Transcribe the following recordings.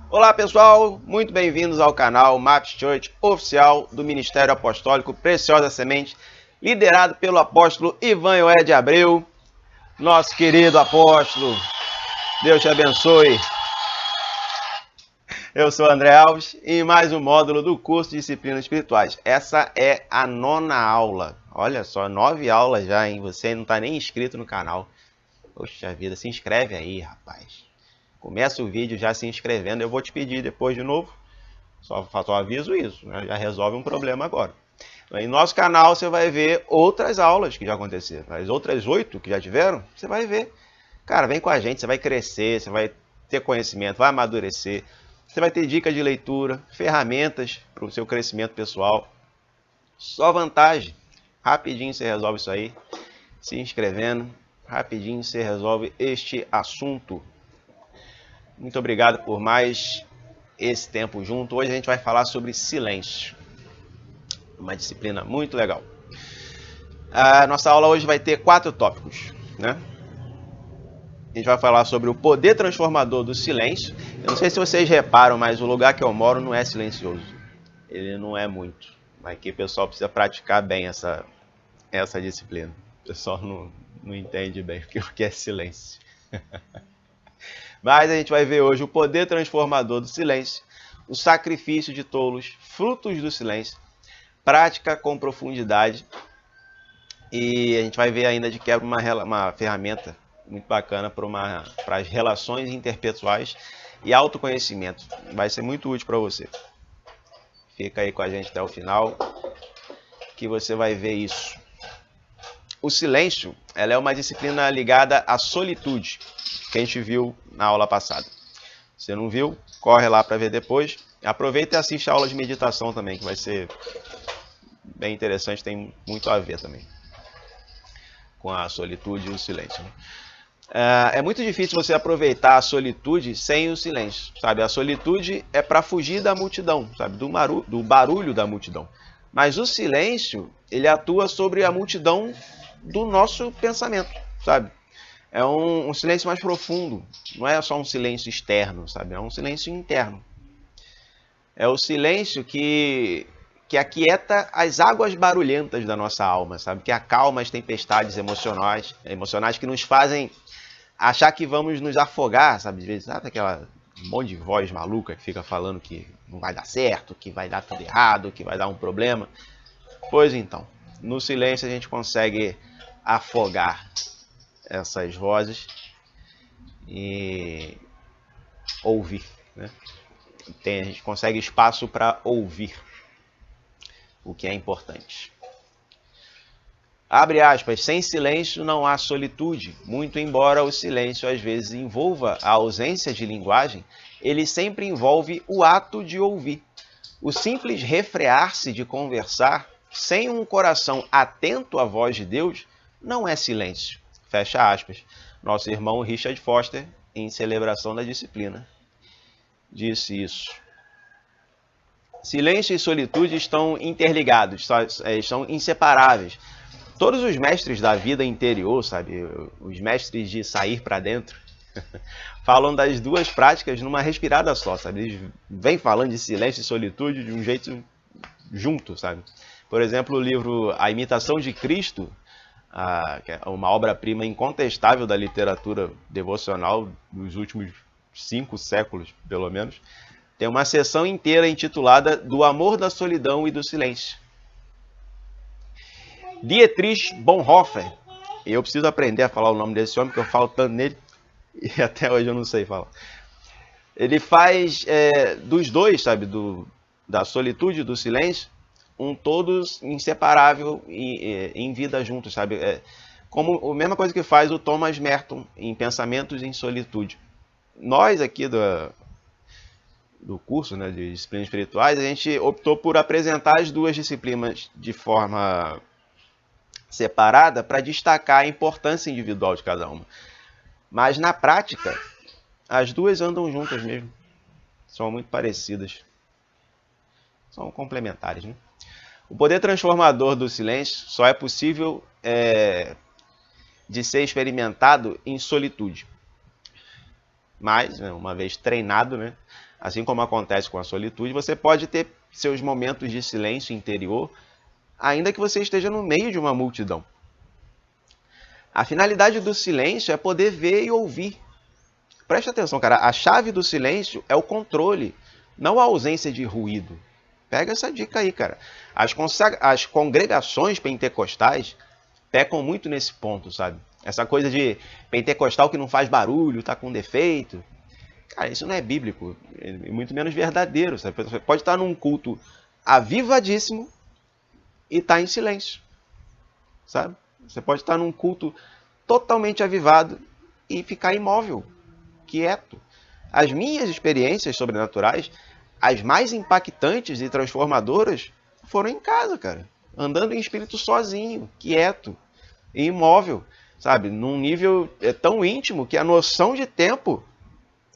Olá pessoal, muito bem-vindos ao canal Maps Church oficial do Ministério Apostólico Preciosa Semente, liderado pelo apóstolo Ivan Ioé de Abreu, nosso querido apóstolo. Deus te abençoe. Eu sou André Alves e mais um módulo do curso de Disciplinas Espirituais. Essa é a 9ª aula. Olha só, 9 aulas já, hein? Você não está nem inscrito no canal. Poxa vida, se inscreve aí, rapaz. Começa o vídeo já se inscrevendo. Eu vou te pedir depois de novo. Só aviso isso, né? Já resolve um problema agora. Em nosso canal você vai ver outras aulas que já aconteceram. As outras 8 que já tiveram, você vai ver. Cara, vem com a gente, você vai crescer, você vai ter conhecimento, vai amadurecer. Você vai ter dicas de leitura, ferramentas para o seu crescimento pessoal. Só vantagem. Rapidinho você resolve isso aí. Se inscrevendo, rapidinho você resolve este assunto. Muito obrigado por mais esse tempo junto. Hoje a gente vai falar sobre silêncio. Uma disciplina muito legal. A nossa aula hoje vai ter 4 tópicos, né? A gente vai falar sobre o poder transformador do silêncio. Eu não sei se vocês reparam, mas o lugar que eu moro não é silencioso. Ele não é muito. Mas aqui o pessoal precisa praticar bem essa disciplina. O pessoal não entende bem o que é silêncio. Mas a gente vai ver hoje o poder transformador do silêncio, o sacrifício de tolos, frutos do silêncio, prática com profundidade. E a gente vai ver ainda de quebra uma ferramenta muito bacana para as relações interpessoais e autoconhecimento. Vai ser muito útil para você. Fica aí com a gente até o final que você vai ver isso. O silêncio, ela é uma disciplina ligada à solitude, que a gente viu na aula passada. Se não viu, corre lá para ver depois. Aproveita e assiste a aula de meditação também, que vai ser bem interessante, tem muito a ver também com a solitude e o silêncio. É muito difícil você aproveitar a solitude sem o silêncio, sabe? A solitude é para fugir da multidão, sabe? Do barulho da multidão. Mas o silêncio, ele atua sobre a multidão do nosso pensamento, sabe? É um silêncio mais profundo, não é só um silêncio externo, sabe? É um silêncio interno. É o silêncio que aquieta as águas barulhentas da nossa alma, sabe? Que acalma as tempestades emocionais que nos fazem achar que vamos nos afogar, sabe? Às vezes, sabe aquela monte de voz maluca que fica falando que não vai dar certo, que vai dar tudo errado, que vai dar um problema. Pois então, no silêncio a gente consegue afogar essas vozes e ouvir, né? A gente consegue espaço para ouvir, o que é importante. Abre aspas, sem silêncio não há solitude. Muito embora o silêncio às vezes envolva a ausência de linguagem, ele sempre envolve o ato de ouvir. O simples refrear-se de conversar, sem um coração atento à voz de Deus, não é silêncio. Fecha aspas. Nosso irmão Richard Foster, em Celebração da Disciplina, disse isso. Silêncio e solitude estão interligados, estão inseparáveis. Todos os mestres da vida interior, sabe, os mestres de sair para dentro, falam das duas práticas numa respirada só, sabe? Eles vêm falando de silêncio e solitude de um jeito junto, sabe? Por exemplo, o livro A Imitação de Cristo, que é uma obra-prima incontestável da literatura devocional dos últimos 5 séculos, pelo menos, tem uma seção inteira intitulada Do Amor da Solidão e do Silêncio. Dietrich Bonhoeffer, eu preciso aprender a falar o nome desse homem, porque eu falo tanto nele, e até hoje eu não sei falar. Ele faz dos dois, sabe, da solitude e do silêncio, um todo inseparável em vida juntos, sabe? Como a mesma coisa que faz o Thomas Merton em Pensamentos em Solitude. Nós aqui do curso, né, de disciplinas espirituais, a gente optou por apresentar as duas disciplinas de forma separada para destacar a importância individual de cada uma. Mas na prática, as duas andam juntas mesmo. São muito parecidas. São complementares, né? O poder transformador do silêncio só é possível de ser experimentado em solitude. Mas, uma vez treinado, né, assim como acontece com a solitude, você pode ter seus momentos de silêncio interior, ainda que você esteja no meio de uma multidão. A finalidade do silêncio é poder ver e ouvir. Preste atenção, cara. A chave do silêncio é o controle, não a ausência de ruído. Pega essa dica aí, cara. As congregações pentecostais pecam muito nesse ponto, sabe? Essa coisa de pentecostal que não faz barulho, tá com defeito. Cara, isso não é bíblico, e muito menos verdadeiro, sabe? Você pode estar num culto avivadíssimo e estar em silêncio, sabe? Você pode estar num culto totalmente avivado e ficar imóvel, quieto. As minhas experiências sobrenaturais, as mais impactantes e transformadoras, foram em casa, cara. Andando em espírito sozinho, quieto e imóvel, sabe? Num nível tão íntimo que a noção de tempo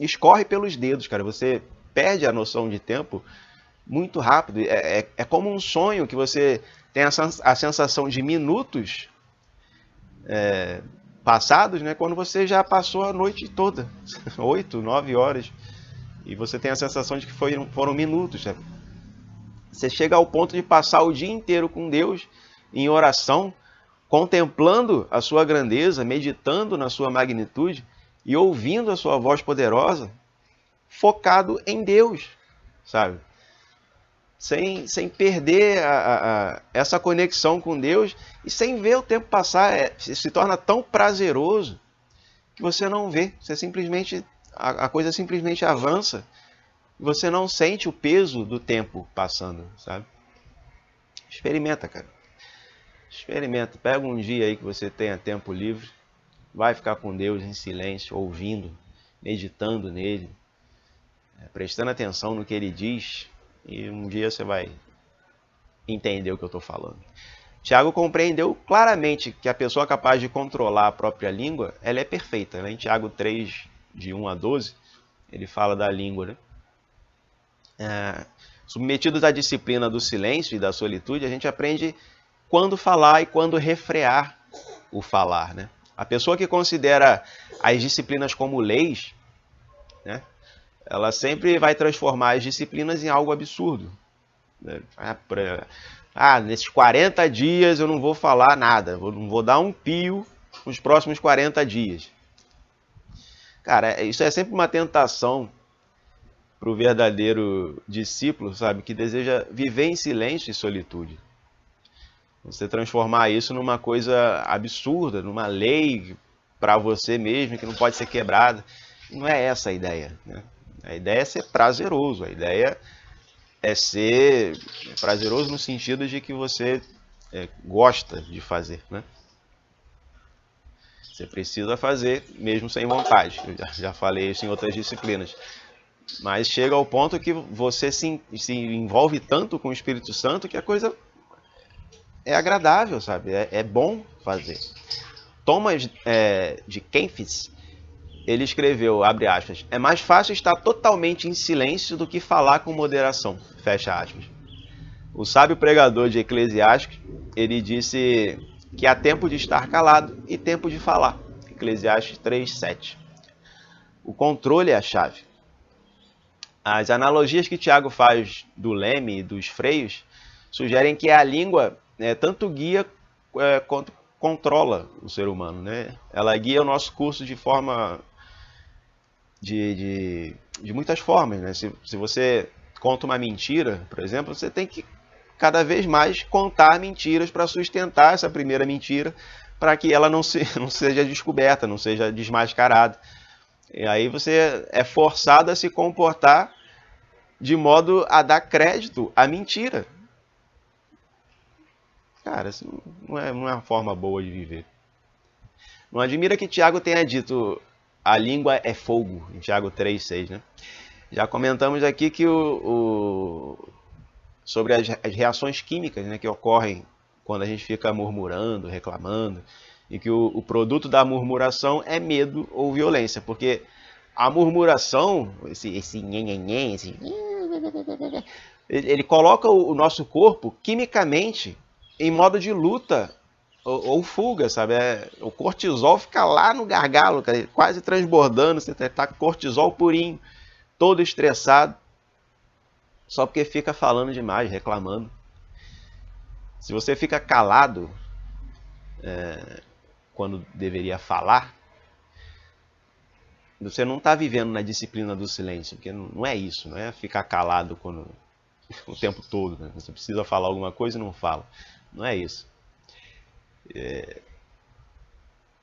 escorre pelos dedos, cara. Você perde a noção de tempo muito rápido. É como um sonho que você tem a sensação de minutos passados, né? Quando você já passou a noite toda, 8, 9 horas, e você tem a sensação de que foram minutos, sabe? Você chega ao ponto de passar o dia inteiro com Deus em oração, contemplando a sua grandeza, meditando na sua magnitude e ouvindo a sua voz poderosa, focado em Deus, sabe? Sem perder essa conexão com Deus e sem ver o tempo passar. Se torna tão prazeroso que você não vê. Você simplesmente, a coisa simplesmente avança e você não sente o peso do tempo passando, sabe? Experimenta, cara. Experimenta. Pega um dia aí que você tenha tempo livre, vai ficar com Deus em silêncio, ouvindo, meditando nele, prestando atenção no que ele diz, e um dia você vai entender o que eu estou falando. Tiago compreendeu claramente que a pessoa capaz de controlar a própria língua, ela é perfeita, né? Em Tiago 3, de 1 a 12, ele fala da língua, né? Submetidos à disciplina do silêncio e da solitude, a gente aprende quando falar e quando refrear o falar, né? A pessoa que considera as disciplinas como leis, né, ela sempre vai transformar as disciplinas em algo absurdo. Nesses 40 dias eu não vou falar nada, não vou dar um pio nos próximos 40 dias. Cara, isso é sempre uma tentação para o verdadeiro discípulo, sabe, que deseja viver em silêncio e solitude. Você transformar isso numa coisa absurda, numa lei para você mesmo, que não pode ser quebrada. Não é essa a ideia, né? A ideia é ser prazeroso, a ideia é ser prazeroso no sentido de que você gosta de fazer, né? Você precisa fazer mesmo sem vontade. Eu já falei isso em outras disciplinas. Mas chega ao ponto que você se envolve tanto com o Espírito Santo que a coisa é agradável, sabe? É bom fazer. Thomas de Kempis, ele escreveu, abre aspas, é mais fácil estar totalmente em silêncio do que falar com moderação, fecha aspas. O sábio pregador de Eclesiastes, ele disse que há tempo de estar calado e tempo de falar, Eclesiastes 3:7. O controle é a chave. As analogias que Tiago faz do leme e dos freios sugerem que a língua tanto guia quanto controla o ser humano, né? Ela guia o nosso curso de forma de muitas formas, né? Se você conta uma mentira, por exemplo, você tem que cada vez mais contar mentiras para sustentar essa primeira mentira, para que ela não seja descoberta, não seja desmascarada. E aí você é forçado a se comportar de modo a dar crédito à mentira. Cara, isso não é uma forma boa de viver. Não admira que Tiago tenha dito a língua é fogo, em Tiago 3:6, né? Já comentamos aqui que sobre as reações químicas, né, que ocorrem quando a gente fica murmurando, reclamando, e que o produto da murmuração é medo ou violência, porque a murmuração, esse nhenhenhen, ele coloca o nosso corpo quimicamente em modo de luta ou fuga, sabe? O cortisol fica lá no gargalo, quase transbordando, você tá com cortisol purinho, todo estressado, só porque fica falando demais, reclamando. Se você fica calado quando deveria falar, você não está vivendo na disciplina do silêncio, porque não é isso, não é ficar calado o tempo todo. Né? Você precisa falar alguma coisa e não fala. Não é isso. E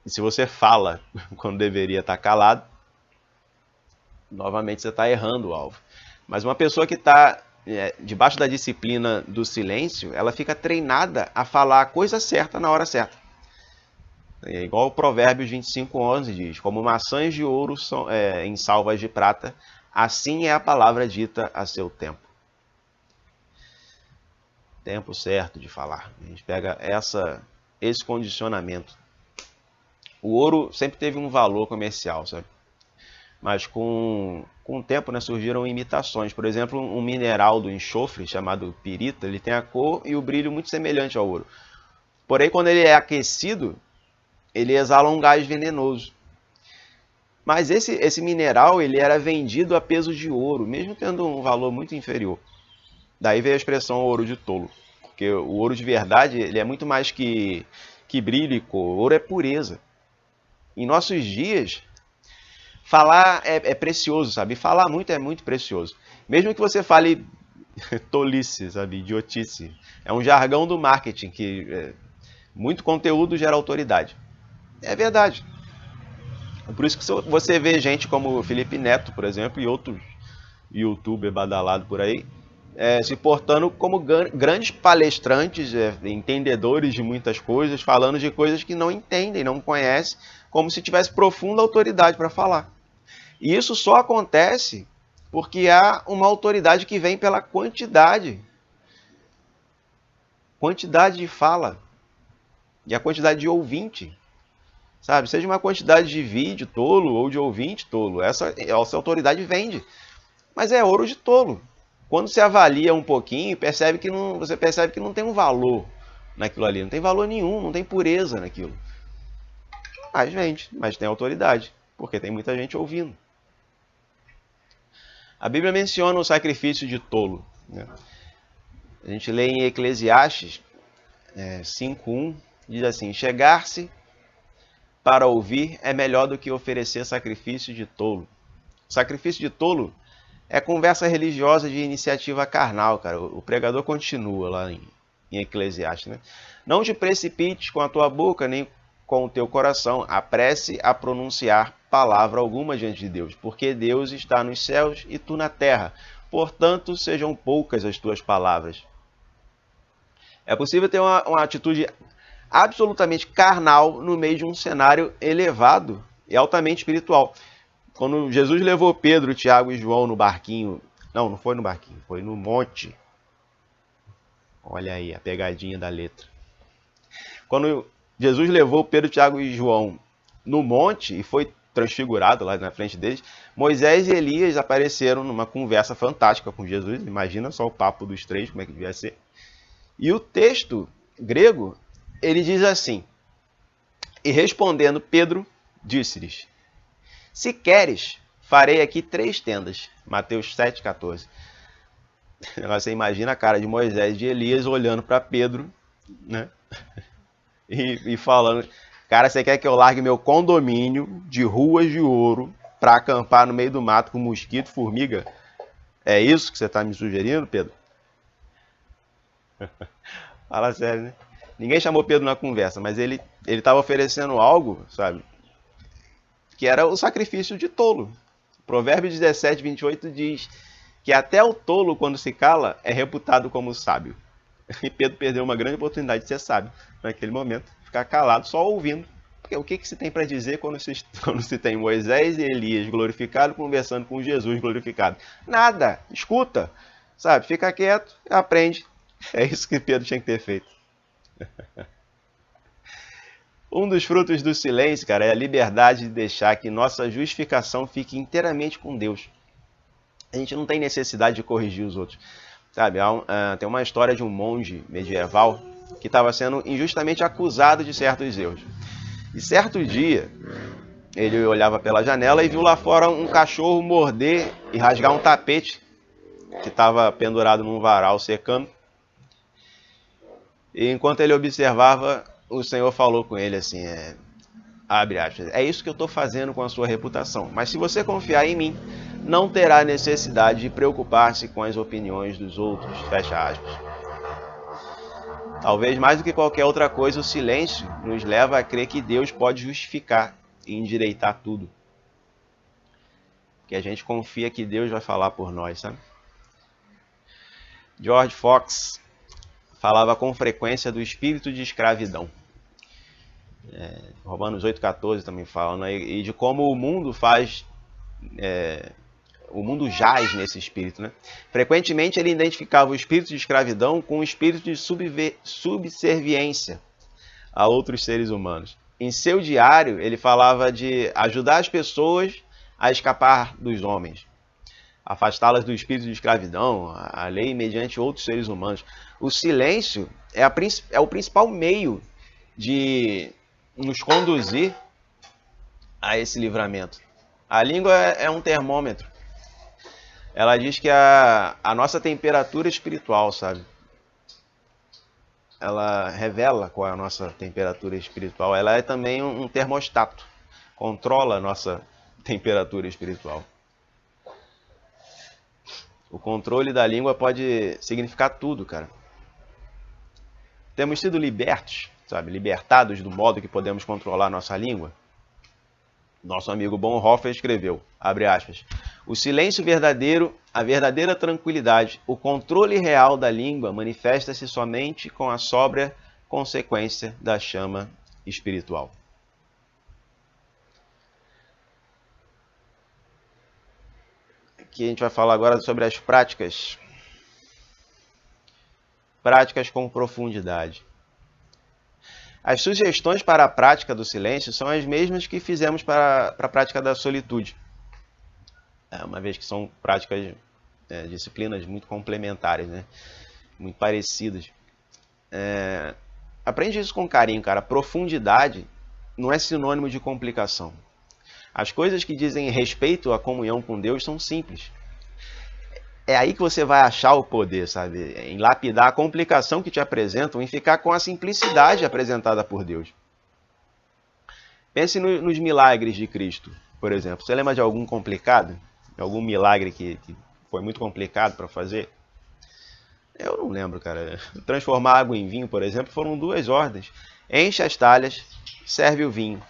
se você fala quando deveria estar calado, novamente você está errando o alvo. Mas uma pessoa que está debaixo da disciplina do silêncio, ela fica treinada a falar a coisa certa na hora certa. É igual o Provérbios 25:11 diz: como maçãs de ouro em salvas de prata, assim é a palavra dita a seu tempo. Tempo certo de falar. A gente pega esse condicionamento. O ouro sempre teve um valor comercial, sabe? Mas com o tempo, né, surgiram imitações. Por exemplo, um mineral do enxofre chamado pirita, ele tem a cor e o brilho muito semelhante ao ouro. Porém, quando ele é aquecido, ele exala um gás venenoso. Mas esse mineral ele era vendido a peso de ouro, mesmo tendo um valor muito inferior. Daí veio a expressão ouro de tolo. Porque o ouro de verdade ele é muito mais que brilho e cor. Ouro é pureza. Em nossos dias, falar é precioso, sabe? Falar muito é muito precioso. Mesmo que você fale tolice, sabe? Idiotice. É um jargão do marketing que muito conteúdo gera autoridade. É verdade. Por isso que você vê gente como Felipe Neto, por exemplo, e outros youtubers badalados por aí, se portando como grandes palestrantes, entendedores de muitas coisas, falando de coisas que não entendem, não conhecem, como se tivesse profunda autoridade para falar. E isso só acontece porque há uma autoridade que vem pela quantidade de fala e a quantidade de ouvinte. Sabe? Seja uma quantidade de vídeo tolo ou de ouvinte tolo, essa autoridade vende. Mas é ouro de tolo. Quando se avalia um pouquinho, você percebe que não tem um valor naquilo ali. Não tem valor nenhum, não tem pureza naquilo. Mas vende, mas tem autoridade, porque tem muita gente ouvindo. A Bíblia menciona o sacrifício de tolo. Né? A gente lê em Eclesiastes 5:1, diz assim: chegar-se para ouvir é melhor do que oferecer sacrifício de tolo. O sacrifício de tolo é conversa religiosa de iniciativa carnal, cara. O pregador continua lá em Eclesiastes, né? Não te precipites com a tua boca, nem com o teu coração. Apresse a pronunciar palavra alguma diante de Deus, porque Deus está nos céus e tu na terra. Portanto, sejam poucas as tuas palavras. É possível ter uma atitude absolutamente carnal no meio de um cenário elevado e altamente espiritual. Quando Jesus levou Pedro, Tiago e João no barquinho, não foi no barquinho, foi no monte. Olha aí a pegadinha da letra. Quando Jesus levou Pedro, Tiago e João no monte e foi transfigurado lá na frente deles, Moisés e Elias apareceram numa conversa fantástica com Jesus. Imagina só o papo dos três, como é que devia ser. E o texto grego, ele diz assim: e respondendo Pedro, disse-lhes: se queres, farei aqui 3 tendas. Mateus 7,14. Você imagina a cara de Moisés e de Elias olhando para Pedro, né? E falando: cara, você quer que eu largue meu condomínio de ruas de ouro para acampar no meio do mato com mosquito, formiga? É isso que você está me sugerindo, Pedro? Fala sério, né? Ninguém chamou Pedro na conversa, mas ele estava oferecendo algo, sabe? Que era o sacrifício de tolo. Provérbios 17:28 diz que até o tolo, quando se cala, é reputado como sábio. E Pedro perdeu uma grande oportunidade de ser sábio naquele momento, ficar calado só ouvindo. Porque o que se tem para dizer quando se tem Moisés e Elias glorificados conversando com Jesus glorificado? Nada, escuta, sabe? Fica quieto, aprende. É isso que Pedro tinha que ter feito. Um dos frutos do silêncio, cara, é a liberdade de deixar que nossa justificação fique inteiramente com Deus. A gente não tem necessidade de corrigir os outros. Sabe, tem uma história de um monge medieval que estava sendo injustamente acusado de certos erros. E certo dia, ele olhava pela janela e viu lá fora um cachorro morder e rasgar um tapete que estava pendurado num varal secando. E enquanto ele observava, o Senhor falou com ele assim, abre aspas, é isso que eu estou fazendo com a sua reputação, mas se você confiar em mim, não terá necessidade de preocupar-se com as opiniões dos outros, fecha aspas. Talvez mais do que qualquer outra coisa, o silêncio nos leva a crer que Deus pode justificar e endireitar tudo. Que a gente confia que Deus vai falar por nós, sabe? George Fox falava com frequência do espírito de escravidão. Romanos 8,14 também fala, né? E de como o mundo faz... o mundo jaz nesse espírito, né? Frequentemente ele identificava o espírito de escravidão com o espírito de subserviência a outros seres humanos. Em seu diário, ele falava de ajudar as pessoas a escapar dos homens, afastá-las do espírito de escravidão, a lei mediante outros seres humanos. O silêncio é o principal meio de nos conduzir a esse livramento. A língua é um termômetro. Ela diz que a nossa temperatura espiritual, sabe? Ela revela qual é a nossa temperatura espiritual. Ela é também um termostato. Controla a nossa temperatura espiritual. O controle da língua pode significar tudo, cara. Temos sido libertos, sabe? Libertados do modo que podemos controlar a nossa língua. Nosso amigo Bonhoeffer escreveu, abre aspas, o silêncio verdadeiro, a verdadeira tranquilidade, o controle real da língua manifesta-se somente com a sóbria consequência da chama espiritual. Aqui a gente vai falar agora sobre as práticas. Práticas com profundidade. As sugestões para a prática do silêncio são as mesmas que fizemos para a prática da solitude. Uma vez que são práticas, disciplinas muito complementares, né? Muito parecidas. Aprende isso com carinho, cara. Profundidade não é sinônimo de complicação. As coisas que dizem respeito à comunhão com Deus são simples. É aí que você vai achar o poder, sabe? Em lapidar a complicação que te apresentam, em ficar com a simplicidade apresentada por Deus. Pense nos milagres de Cristo, por exemplo. Você lembra de algum complicado? Algum milagre que foi muito complicado para fazer? Eu não lembro, cara. Transformar água em vinho, por exemplo, foram 2 ordens. Enche as talhas, serve o vinho.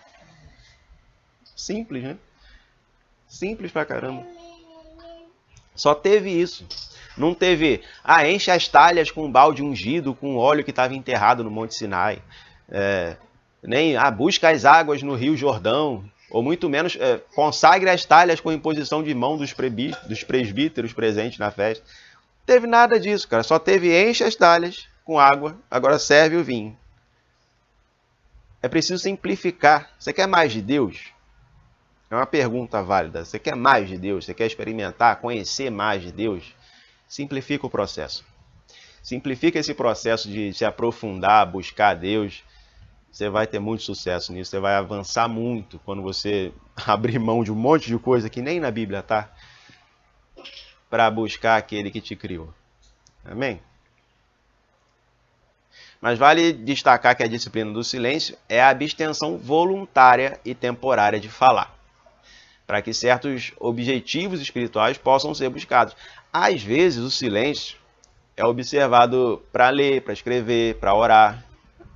Simples, né? Simples pra caramba. Só teve isso. Não teve, enche as talhas com um balde ungido, com óleo que estava enterrado no Monte Sinai. Nem, busca as águas no Rio Jordão. Ou muito menos, consagre as talhas com imposição de mão dos presbíteros presentes na festa. Não teve nada disso, cara. Só teve enche as talhas com água, agora serve o vinho. É preciso simplificar. Você quer mais de Deus? É uma pergunta válida. Você quer mais de Deus? Você quer experimentar, conhecer mais de Deus? Simplifica o processo. Simplifica esse processo de se aprofundar, buscar Deus. Você vai ter muito sucesso nisso. Você vai avançar muito quando você abrir mão de um monte de coisa que nem na Bíblia tá, para buscar aquele que te criou. Amém? Mas vale destacar que a disciplina do silêncio é a abstenção voluntária e temporária de falar, para que certos objetivos espirituais possam ser buscados. Às vezes, o silêncio é observado para ler, para escrever, para orar,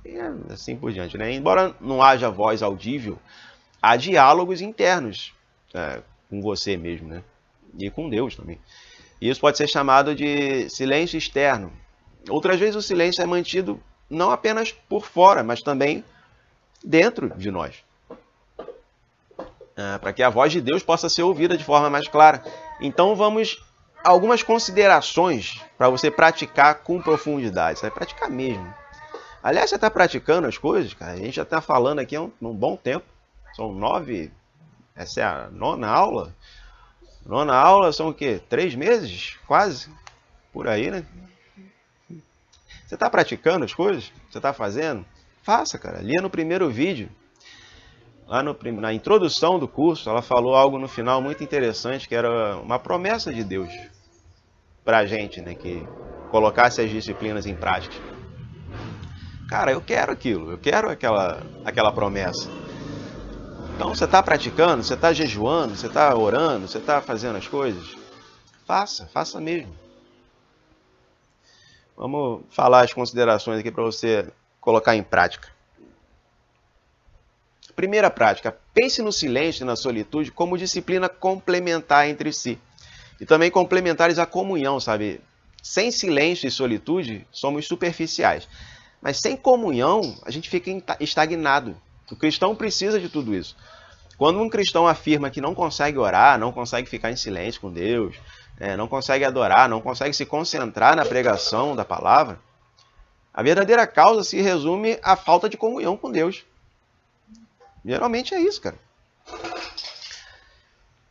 e assim por diante, né? Embora não haja voz audível, há diálogos internos com você mesmo, né? E com Deus também. E isso pode ser chamado de silêncio externo. Outras vezes, o silêncio é mantido não apenas por fora, mas também dentro de nós. Para que a voz de Deus possa ser ouvida de forma mais clara. Então vamos a algumas considerações para você praticar com profundidade. Você vai praticar mesmo. Aliás, você está praticando as coisas, cara. A gente já está falando aqui há um bom tempo. São 9. Essa é a 9ª aula. 9ª aula são o quê? 3 meses? Quase. Por aí, né? Você está praticando as coisas? Você está fazendo? Faça, cara. Lia no primeiro vídeo. lá na introdução do curso, ela falou algo no final muito interessante, que era uma promessa de Deus para a gente, né, que colocasse as disciplinas em prática. Cara, eu quero aquilo, eu quero aquela promessa. Então, você está praticando, você está jejuando, você está orando, você está fazendo as coisas? Faça mesmo. Vamos falar as considerações aqui para você colocar em prática. Primeira prática, pense no silêncio e na solitude como disciplina complementar entre si. E também complementares à comunhão, sabe? Sem silêncio e solitude, somos superficiais. Mas sem comunhão, a gente fica estagnado. O cristão precisa de tudo isso. Quando um cristão afirma que não consegue orar, não consegue ficar em silêncio com Deus, não consegue adorar, não consegue se concentrar na pregação da palavra, a verdadeira causa se resume à falta de comunhão com Deus. Geralmente é isso, cara.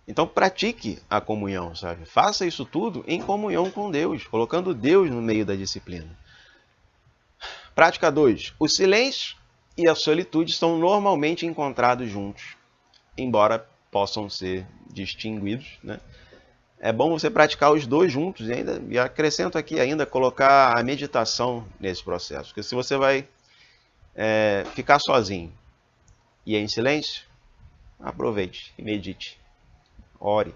Então pratique a comunhão, sabe? Faça isso tudo em comunhão com Deus, colocando Deus no meio da disciplina. Prática 2. O silêncio e a solitude são normalmente encontrados juntos, embora possam ser distinguidos, né? É bom você praticar os dois juntos e acrescento aqui ainda colocar a meditação nesse processo. Porque se você vai ficar sozinho e em silêncio, aproveite e medite. Ore.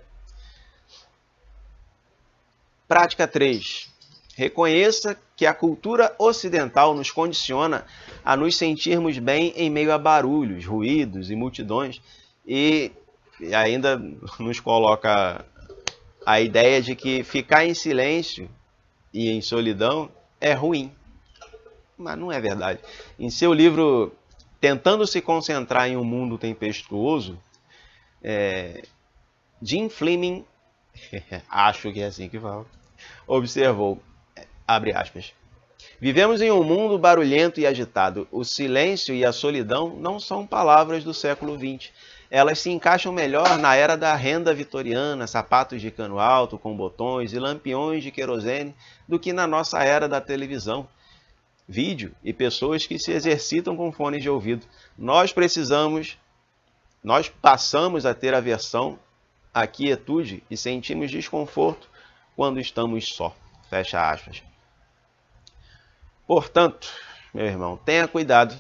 Prática 3. Reconheça que a cultura ocidental nos condiciona a nos sentirmos bem em meio a barulhos, ruídos e multidões e ainda nos coloca a ideia de que ficar em silêncio e em solidão é ruim. Mas não é verdade. Em seu livro Tentando se Concentrar em um Mundo Tempestuoso, Jim Fleming, acho que é assim que fala, observou, abre aspas, vivemos em um mundo barulhento e agitado. O silêncio e a solidão não são palavras do século XX. Elas se encaixam melhor na era da renda vitoriana, sapatos de cano alto com botões e lampiões de querosene, do que na nossa era da televisão, vídeo e pessoas que se exercitam com fones de ouvido. Nós passamos a ter aversão à quietude e sentimos desconforto quando estamos só. Fecha aspas. Portanto, meu irmão, tenha cuidado.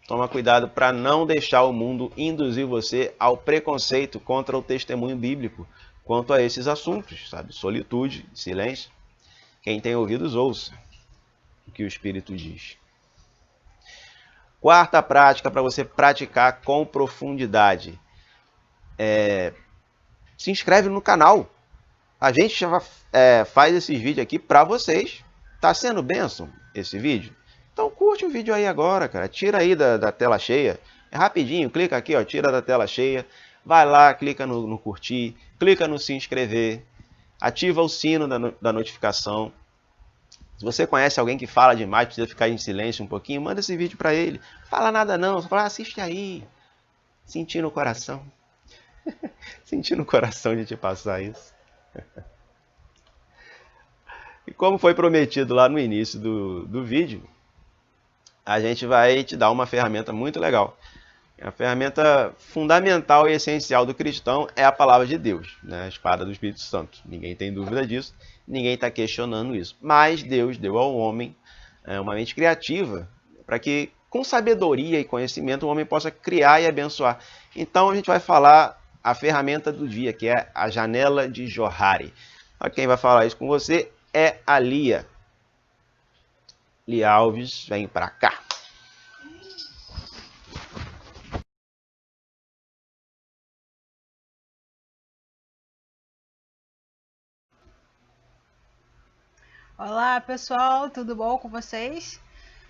Toma cuidado para não deixar o mundo induzir você ao preconceito contra o testemunho bíblico quanto a esses assuntos, sabe? Solitude, silêncio. Quem tem ouvidos, ouça o que o Espírito diz. Quarta prática para você praticar com profundidade. Se inscreve no canal. A gente já faz esses vídeos aqui para vocês. Tá sendo bênção esse vídeo? Então curte o vídeo aí agora, cara. Tira aí da tela cheia. É rapidinho, clica aqui, ó, tira da tela cheia. Vai lá, clica no curtir, clica no se inscrever. Ativa o sino da notificação. Se você conhece alguém que fala demais, precisa ficar em silêncio um pouquinho, manda esse vídeo para ele. Fala nada não, só fala, assiste aí. Senti no coração. Senti no coração de te passar isso. E como foi prometido lá no início do vídeo, a gente vai te dar uma ferramenta muito legal. A ferramenta fundamental e essencial do cristão é a palavra de Deus, né? A espada do Espírito Santo. Ninguém tem dúvida disso, ninguém está questionando isso. Mas Deus deu ao homem uma mente criativa para que, com sabedoria e conhecimento, o homem possa criar e abençoar. Então a gente vai falar a ferramenta do dia, que é a janela de Johari. Quem vai falar isso com você é a Lia. Lia Alves, vem para cá. Olá pessoal, tudo bom com vocês?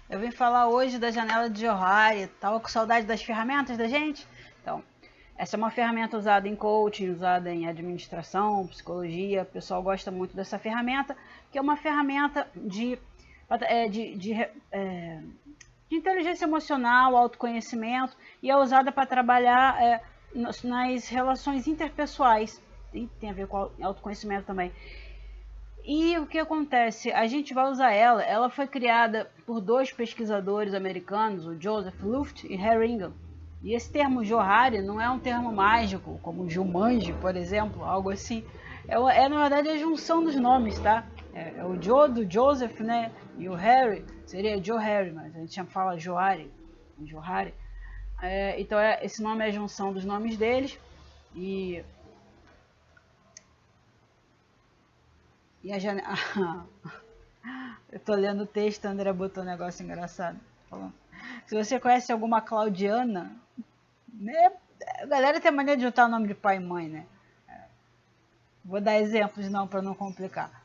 Eu vim falar hoje da janela de Johari. Tava com saudade das ferramentas da gente? Então, essa é uma ferramenta usada em coaching, usada em administração, psicologia. O pessoal gosta muito dessa ferramenta, que é uma ferramenta de inteligência emocional, autoconhecimento, e é usada para trabalhar nas relações interpessoais. Tem a ver com autoconhecimento também. E o que acontece? A gente vai usar ela foi criada por dois pesquisadores americanos, o Joseph Luft e Harry Ingham. E esse termo Johari não é um termo mágico, como Jumanji, por exemplo, algo assim. Na verdade, a junção dos nomes, tá? É o Joe do Joseph, né? E o Harry seria Joe Harry, mas a gente fala Johari. Johari. Então, esse nome é a junção dos nomes deles. E a janela. Eu tô lendo o texto, a André botou um negócio engraçado. Falando. Se você conhece alguma Claudiana, né? A galera tem mania de juntar o nome de pai e mãe, né? Vou dar exemplos não para não complicar.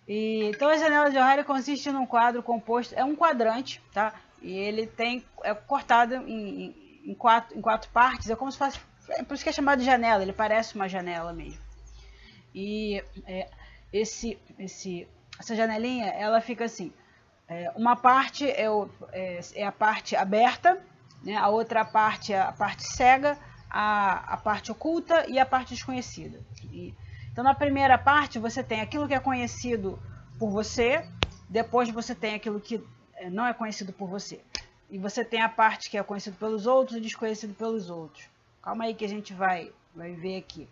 Então a janela de O'Hare consiste num quadro composto, é um quadrante, tá? E ele é cortado em quatro partes, é como se fosse, por isso que é chamado de janela, ele parece uma janela mesmo. E essa janelinha, ela fica assim, uma parte é a parte aberta, né? A outra parte é a parte cega, a parte oculta e a parte desconhecida. Então, na primeira parte, você tem aquilo que é conhecido por você, depois você tem aquilo que não é conhecido por você. E você tem a parte que é conhecido pelos outros e desconhecido pelos outros. Calma aí que a gente vai ver aqui.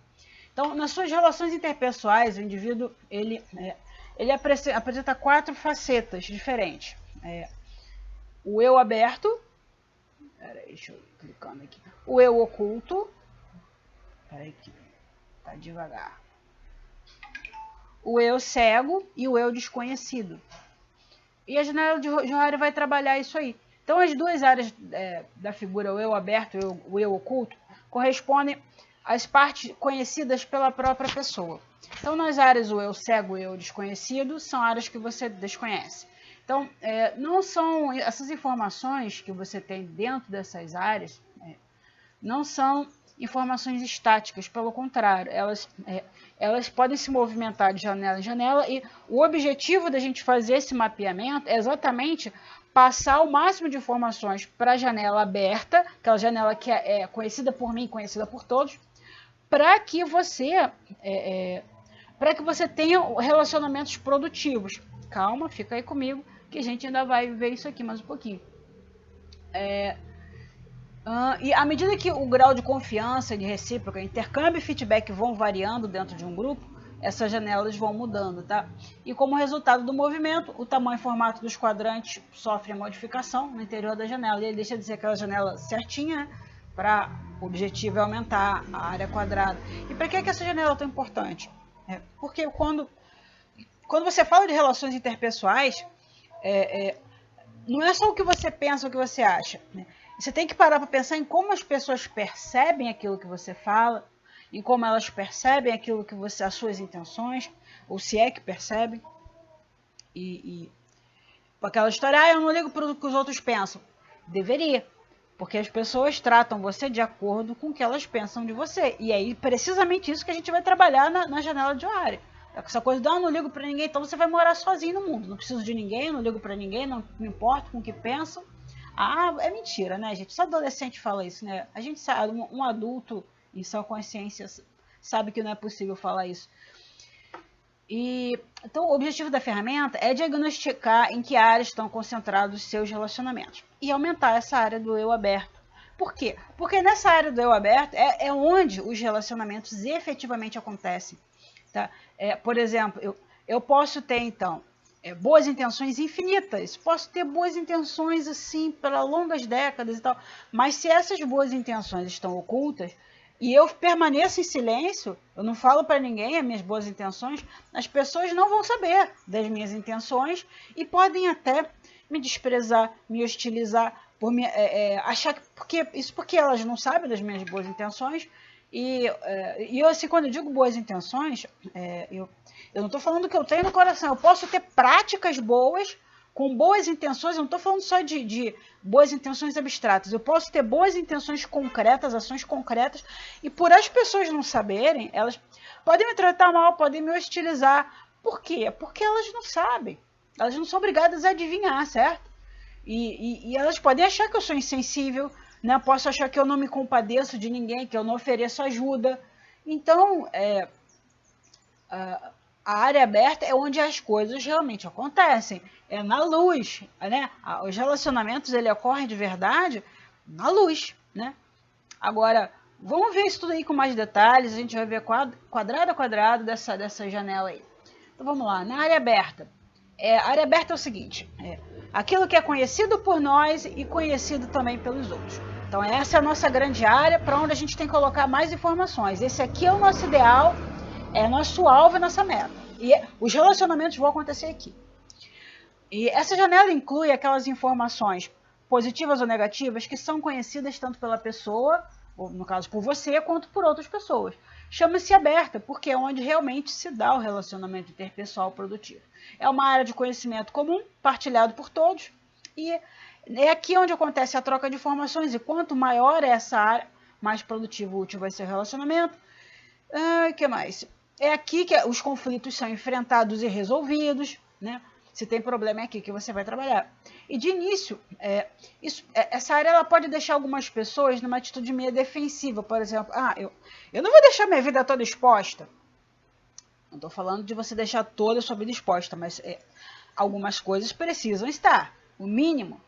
Então, nas suas relações interpessoais, o indivíduo ele apresenta 4 facetas diferentes. O eu aberto, peraí, deixa eu ir clicando aqui. O eu oculto, peraí que tá devagar. O eu cego e o eu desconhecido. E a janela de Johari vai trabalhar isso aí. Então, as duas áreas da figura, o eu aberto e o eu oculto, correspondem às partes conhecidas pela própria pessoa. Então, nas áreas o eu cego e o eu desconhecido, são áreas que você desconhece. Então, não são essas informações que você tem dentro dessas áreas, não são informações estáticas, pelo contrário, elas podem se movimentar de janela em janela, e o objetivo da gente fazer esse mapeamento é exatamente passar o máximo de informações para a janela aberta, aquela janela que é conhecida por mim, conhecida por todos, para que você tenha relacionamentos produtivos. Calma, fica aí comigo, que a gente ainda vai ver isso aqui mais um pouquinho. E à medida que o grau de confiança, de recíproca, intercâmbio e feedback vão variando dentro de um grupo, essas janelas vão mudando, tá? E como resultado do movimento, o tamanho e formato dos quadrantes sofre modificação no interior da janela. E ele deixa de ser aquela janela certinha, para o objetivo é aumentar a área quadrada. E para que essa janela é tão importante? Porque quando você fala de relações interpessoais, não é só o que você pensa, o que você acha, né? Você tem que parar para pensar em como as pessoas percebem aquilo que você fala, em como elas percebem aquilo que você, as suas intenções, ou se é que percebem. E aquela história, eu não ligo para o que os outros pensam. Deveria, porque as pessoas tratam você de acordo com o que elas pensam de você. E aí, precisamente isso que a gente vai trabalhar na janela de Johari. Essa coisa de, eu não ligo para ninguém, então você vai morar sozinho no mundo. Não preciso de ninguém, não ligo para ninguém, não me importo com o que pensam. É mentira, né, gente? Só adolescente fala isso, né? A gente sabe, um adulto em sua consciência sabe que não é possível falar isso. Então, o objetivo da ferramenta é diagnosticar em que áreas estão concentrados os seus relacionamentos e aumentar essa área do eu aberto. Por quê? Porque nessa área do eu aberto é onde os relacionamentos efetivamente acontecem. Tá? Por exemplo, eu posso ter, então, boas intenções infinitas. Posso ter boas intenções assim para longas décadas e tal. Mas se essas boas intenções estão ocultas e eu permaneço em silêncio, eu não falo para ninguém as minhas boas intenções, as pessoas não vão saber das minhas intenções e podem até me desprezar, me hostilizar, achar que porque elas não sabem das minhas boas intenções. E assim, quando eu digo boas intenções, eu não estou falando que eu tenho no coração. Eu posso ter práticas boas, com boas intenções. Eu não estou falando só de boas intenções abstratas. Eu posso ter boas intenções concretas, ações concretas. E por as pessoas não saberem, elas podem me tratar mal, podem me hostilizar. Por quê? Porque elas não sabem. Elas não são obrigadas a adivinhar, certo? E elas podem achar que eu sou insensível, né? Posso achar que eu não me compadeço de ninguém, que eu não ofereço ajuda. Então, a área aberta é onde as coisas realmente acontecem. É na luz, né? Os relacionamentos ocorrem de verdade na luz. né? Agora, vamos ver isso tudo aí com mais detalhes, a gente vai ver quadrado a quadrado dessa janela aí. Então vamos lá, na área aberta. A área aberta é o seguinte, aquilo que é conhecido por nós e conhecido também pelos outros. Então essa é a nossa grande área para onde a gente tem que colocar mais informações. Esse aqui é o nosso ideal, é nosso alvo e nossa meta. E os relacionamentos vão acontecer aqui. E essa janela inclui aquelas informações positivas ou negativas que são conhecidas tanto pela pessoa, ou no caso por você, quanto por outras pessoas. Chama-se aberta, porque é onde realmente se dá o relacionamento interpessoal produtivo. É uma área de conhecimento comum, partilhado por todos, e é aqui onde acontece a troca de informações, e quanto maior é essa área, mais produtivo e útil vai ser o relacionamento. O que mais? É aqui que os conflitos são enfrentados e resolvidos, né? Se tem problema é aqui que você vai trabalhar. E de início, essa área ela pode deixar algumas pessoas numa atitude meio defensiva. Por exemplo, eu não vou deixar minha vida toda exposta. Não estou falando de você deixar toda a sua vida exposta, mas algumas coisas precisam estar, o mínimo.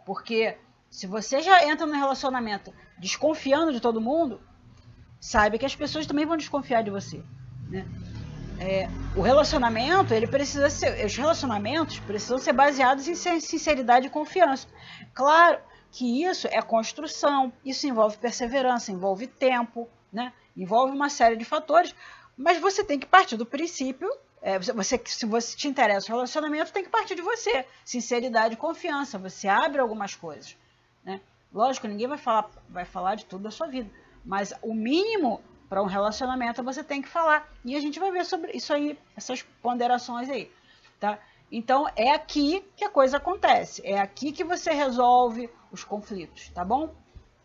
Porque se você já entra no relacionamento desconfiando de todo mundo, saiba que as pessoas também vão desconfiar de você, né? O relacionamento, os relacionamentos precisam ser baseados em sinceridade e confiança. Claro que isso é construção, isso envolve perseverança, envolve tempo, né? Envolve uma série de fatores, mas você tem que partir do princípio, se você te interessa o relacionamento, tem que partir de você. Sinceridade e confiança, você abre algumas coisas, né? Lógico, ninguém vai falar de tudo da sua vida, mas o mínimo para um relacionamento você tem que falar. E a gente vai ver sobre isso aí, essas ponderações aí, tá? Então, é aqui que a coisa acontece. É aqui que você resolve os conflitos, tá bom?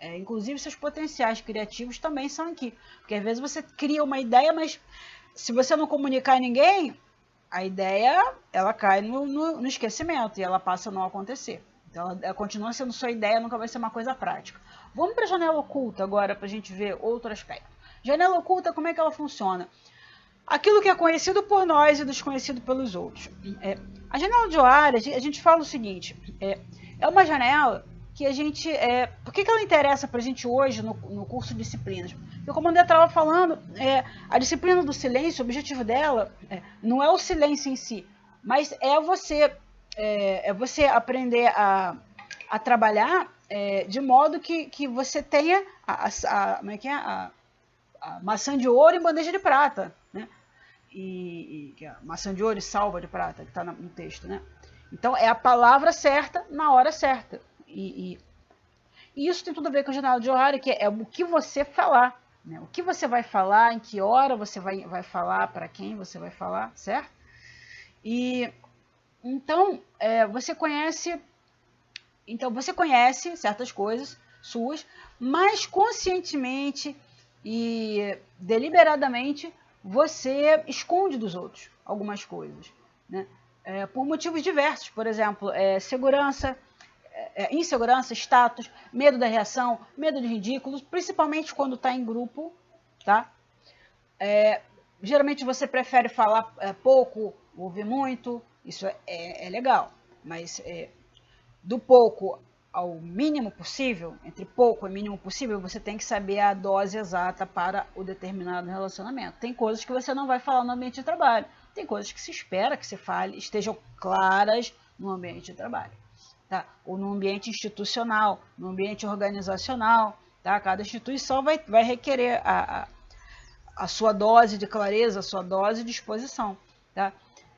Inclusive, seus potenciais criativos também são aqui. Porque às vezes você cria uma ideia, mas se você não comunicar a ninguém, a ideia ela cai no esquecimento e ela passa a não acontecer. Então, ela continua sendo sua ideia, nunca vai ser uma coisa prática. Vamos para a janela oculta agora, para a gente ver outro aspecto. Janela oculta, como é que ela funciona? Aquilo que é conhecido por nós e desconhecido pelos outros. A janela de O'Hare, a gente fala o seguinte, é uma janela que a gente... por que ela interessa para a gente hoje no curso de disciplinas? Porque como o André estava falando, a disciplina do silêncio, o objetivo dela não é o silêncio em si, mas é você aprender a trabalhar de modo que você tenha a maçã de ouro em bandeja de prata, né? Maçã de ouro e salva de prata, que está no texto, né? Então, é a palavra certa na hora certa. E isso tem tudo a ver com a janela de O'Hare, que é o que você falar, né? O que você vai falar, em que hora você vai falar, para quem você vai falar, certo? E então, você conhece certas coisas suas, mas conscientemente e deliberadamente você esconde dos outros algumas coisas, né? Por motivos diversos, por exemplo, segurança, insegurança, status, medo da reação, medo de ridículos, principalmente quando está em grupo, tá? Geralmente você prefere falar pouco, ouvir muito, isso é legal, mas do pouco ao mínimo possível, entre pouco e mínimo possível, você tem que saber a dose exata para o determinado relacionamento. Tem coisas que você não vai falar no ambiente de trabalho, tem coisas que se espera que você fale, estejam claras no ambiente de trabalho, tá? Ou no ambiente institucional, no ambiente organizacional, tá? Cada instituição vai requerer a sua dose de clareza, a sua dose de exposição, tá?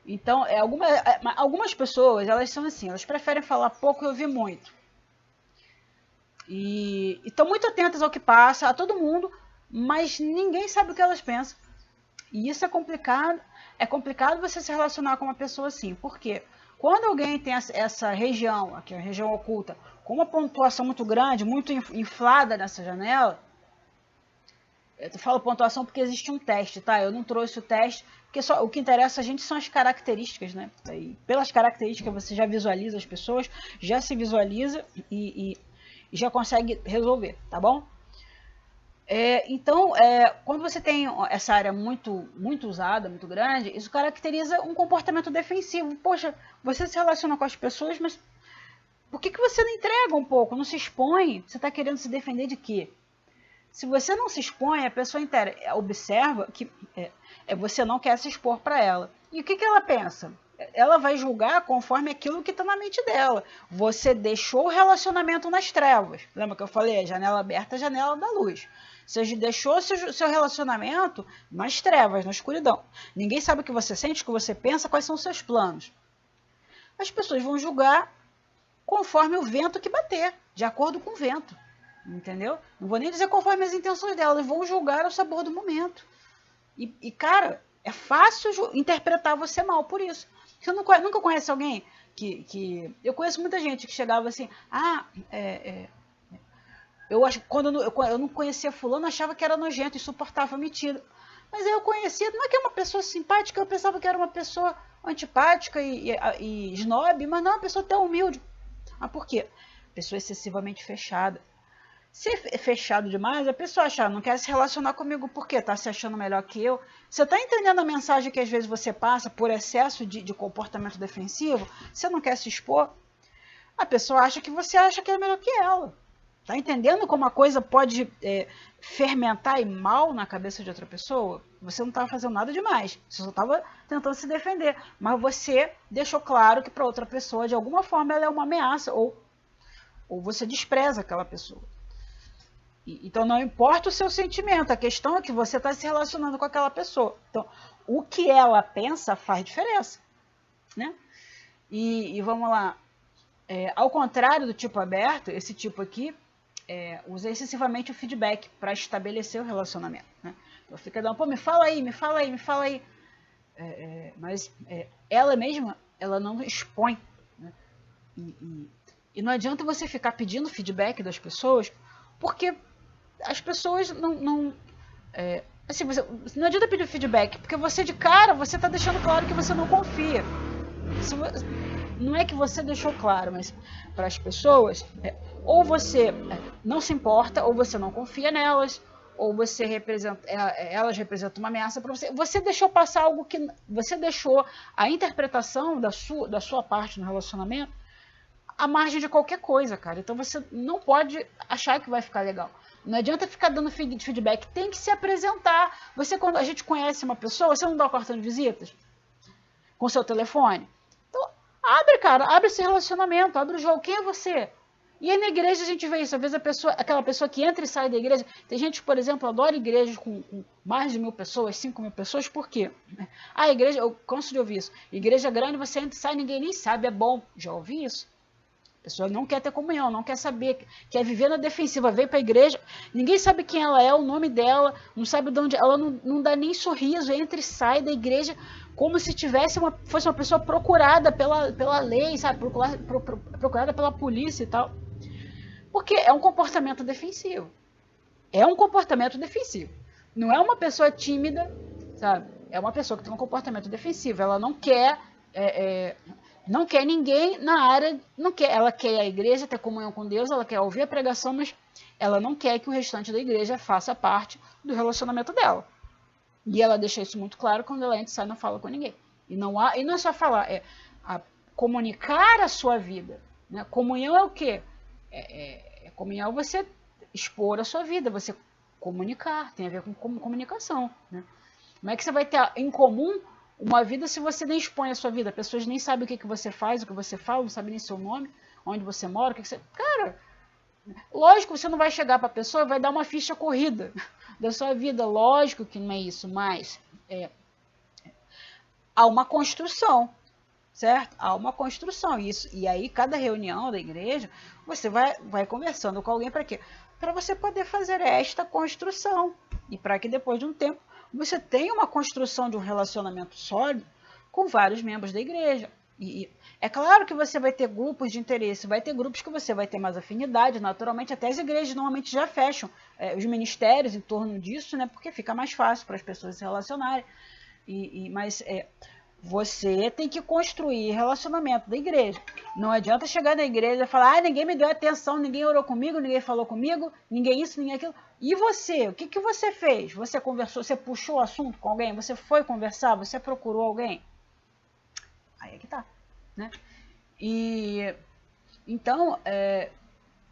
Então, algumas pessoas, elas são assim, elas preferem falar pouco e ouvir muito. E estão muito atentas ao que passa, a todo mundo, mas ninguém sabe o que elas pensam. E isso é complicado. É complicado você se relacionar com uma pessoa assim. Por quê? Quando alguém tem essa região, aqui a região oculta, com uma pontuação muito grande, muito inflada nessa janela, eu falo pontuação porque existe um teste, tá? Eu não trouxe o teste, porque o que interessa a gente são as características, né? E pelas características você já visualiza as pessoas, já se visualiza e já consegue resolver, tá bom? Então, quando você tem essa área muito usada, muito grande, isso caracteriza um comportamento defensivo. Poxa, você se relaciona com as pessoas, mas Por que você não entrega um pouco, não se expõe? Você está querendo se defender de quê? Se você não se expõe, a pessoa observa que você não quer se expor para ela. E o que ela pensa? Ela vai julgar conforme aquilo que está na mente dela. Você deixou o relacionamento nas trevas. Lembra que eu falei? A janela aberta é a janela da luz. Você deixou seu relacionamento nas trevas, na escuridão. Ninguém sabe o que você sente, o que você pensa, quais são os seus planos. As pessoas vão julgar conforme o vento que bater, de acordo com o vento. Entendeu? Não vou nem dizer conforme as intenções delas, eles vão julgar o sabor do momento. E cara, é fácil interpretar você mal por isso. Você nunca conhece alguém que... Eu conheço muita gente que chegava assim, quando eu não conhecia fulano, achava que era nojento, insuportável, metido. Mas aí eu conhecia, não é que é uma pessoa simpática, eu pensava que era uma pessoa antipática e snob, mas não, uma pessoa tão humilde. Mas por quê? Pessoa excessivamente fechada. Se é fechado demais, a pessoa acha, não quer se relacionar comigo porque está se achando melhor que eu. Você está entendendo a mensagem que às vezes você passa por excesso de comportamento defensivo? Você não quer se expor? A pessoa acha que você acha que é melhor que ela. Está entendendo como a coisa pode fermentar e mal na cabeça de outra pessoa? Você não estava fazendo nada demais. Você só estava tentando se defender. Mas você deixou claro que para outra pessoa, de alguma forma, ela é uma ameaça. Ou você despreza aquela pessoa. Então não importa o seu sentimento, a questão é que você está se relacionando com aquela pessoa. Então, o que ela pensa faz diferença. Né? E vamos lá. Ao contrário do tipo aberto, esse tipo aqui usa excessivamente o feedback para estabelecer o relacionamento. Né? Então fica dando, pô, me fala aí. Mas ela mesma, ela não expõe. Né? E não adianta você ficar pedindo feedback das pessoas, porque as pessoas não adianta pedir feedback, porque você de cara, você está deixando claro que você não confia. Não é que você deixou claro, mas para as pessoas, ou você não se importa, ou você não confia nelas, ou elas representam uma ameaça para você. Você deixou passar algo que... Você deixou a interpretação da sua parte no relacionamento à margem de qualquer coisa, cara. Então você não pode achar que vai ficar legal. Não adianta ficar dando feedback, tem que se apresentar. Quando a gente conhece uma pessoa, você não dá o cartão de visitas com o seu telefone? Então, abre esse relacionamento, abre o jogo. Quem é você? E aí na igreja a gente vê isso. Às vezes aquela pessoa que entra e sai da igreja... Tem gente que, por exemplo, adora igrejas com mais de 1.000 pessoas, 5.000 pessoas. Por quê? A igreja, eu canso de ouvir isso. Igreja grande, você entra e sai, ninguém nem sabe, é bom. Já ouvi isso? A pessoa não quer ter comunhão, não quer saber, quer viver na defensiva, veio para a igreja, ninguém sabe quem ela é, o nome dela, não sabe de onde, ela não dá nem sorriso, entra e sai da igreja como se fosse uma pessoa procurada pela lei, sabe, procurada pela polícia e tal. Porque é um comportamento defensivo. É um comportamento defensivo. Não é uma pessoa tímida, sabe? É uma pessoa que tem um comportamento defensivo. Ela não quer... não quer ninguém na área, ela quer a igreja ter comunhão com Deus, ela quer ouvir a pregação, mas ela não quer que o restante da igreja faça parte do relacionamento dela. E ela deixa isso muito claro quando ela entra e sai, não fala com ninguém. E não é só falar, comunicar a sua vida. Né? Comunhão é o quê? Comunhão é você expor a sua vida, você comunicar, tem a ver com comunicação. Né? Como é que você vai ter em comum uma vida se você nem expõe a sua vida? As pessoas nem sabem o que você faz, o que você fala, não sabem nem seu nome, onde você mora, o que você... Cara, lógico que você não vai chegar para a pessoa e vai dar uma ficha corrida da sua vida. Lógico que não é isso, mas há uma construção, certo? Há uma construção. E aí, cada reunião da igreja, você vai conversando com alguém para quê? Para você poder fazer esta construção. E para que depois de um tempo, você tenha uma construção de um relacionamento sólido com vários membros da igreja. E é claro que você vai ter grupos de interesse, vai ter grupos que você vai ter mais afinidade, naturalmente, até as igrejas normalmente já fecham os ministérios em torno disso, né, porque fica mais fácil para as pessoas se relacionarem. Mas você tem que construir relacionamento da igreja. Não adianta chegar na igreja e falar, ninguém me deu atenção, ninguém orou comigo, ninguém falou comigo, ninguém isso, ninguém aquilo. E você? O que você fez? Você conversou, você puxou o assunto com alguém? Você foi conversar? Você procurou alguém? Aí é que tá. Né? Então,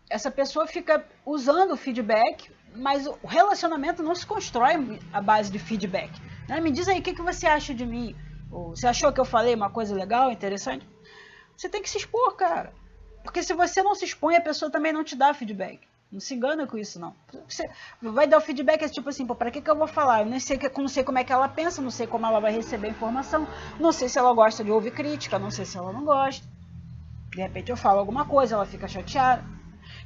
essa pessoa fica usando o feedback, mas o relacionamento não se constrói à base de feedback. Né? Me diz aí, o que você acha de mim? Ou, você achou que eu falei uma coisa legal, interessante? Você tem que se expor, cara. Porque se você não se expõe, a pessoa também não te dá feedback. Não se engana com isso, não. Você vai dar o feedback, é tipo assim, pô, pra que eu vou falar? Eu não sei como é que ela pensa, não sei como ela vai receber informação, não sei se ela gosta de ouvir crítica, não sei se ela não gosta. De repente eu falo alguma coisa, ela fica chateada.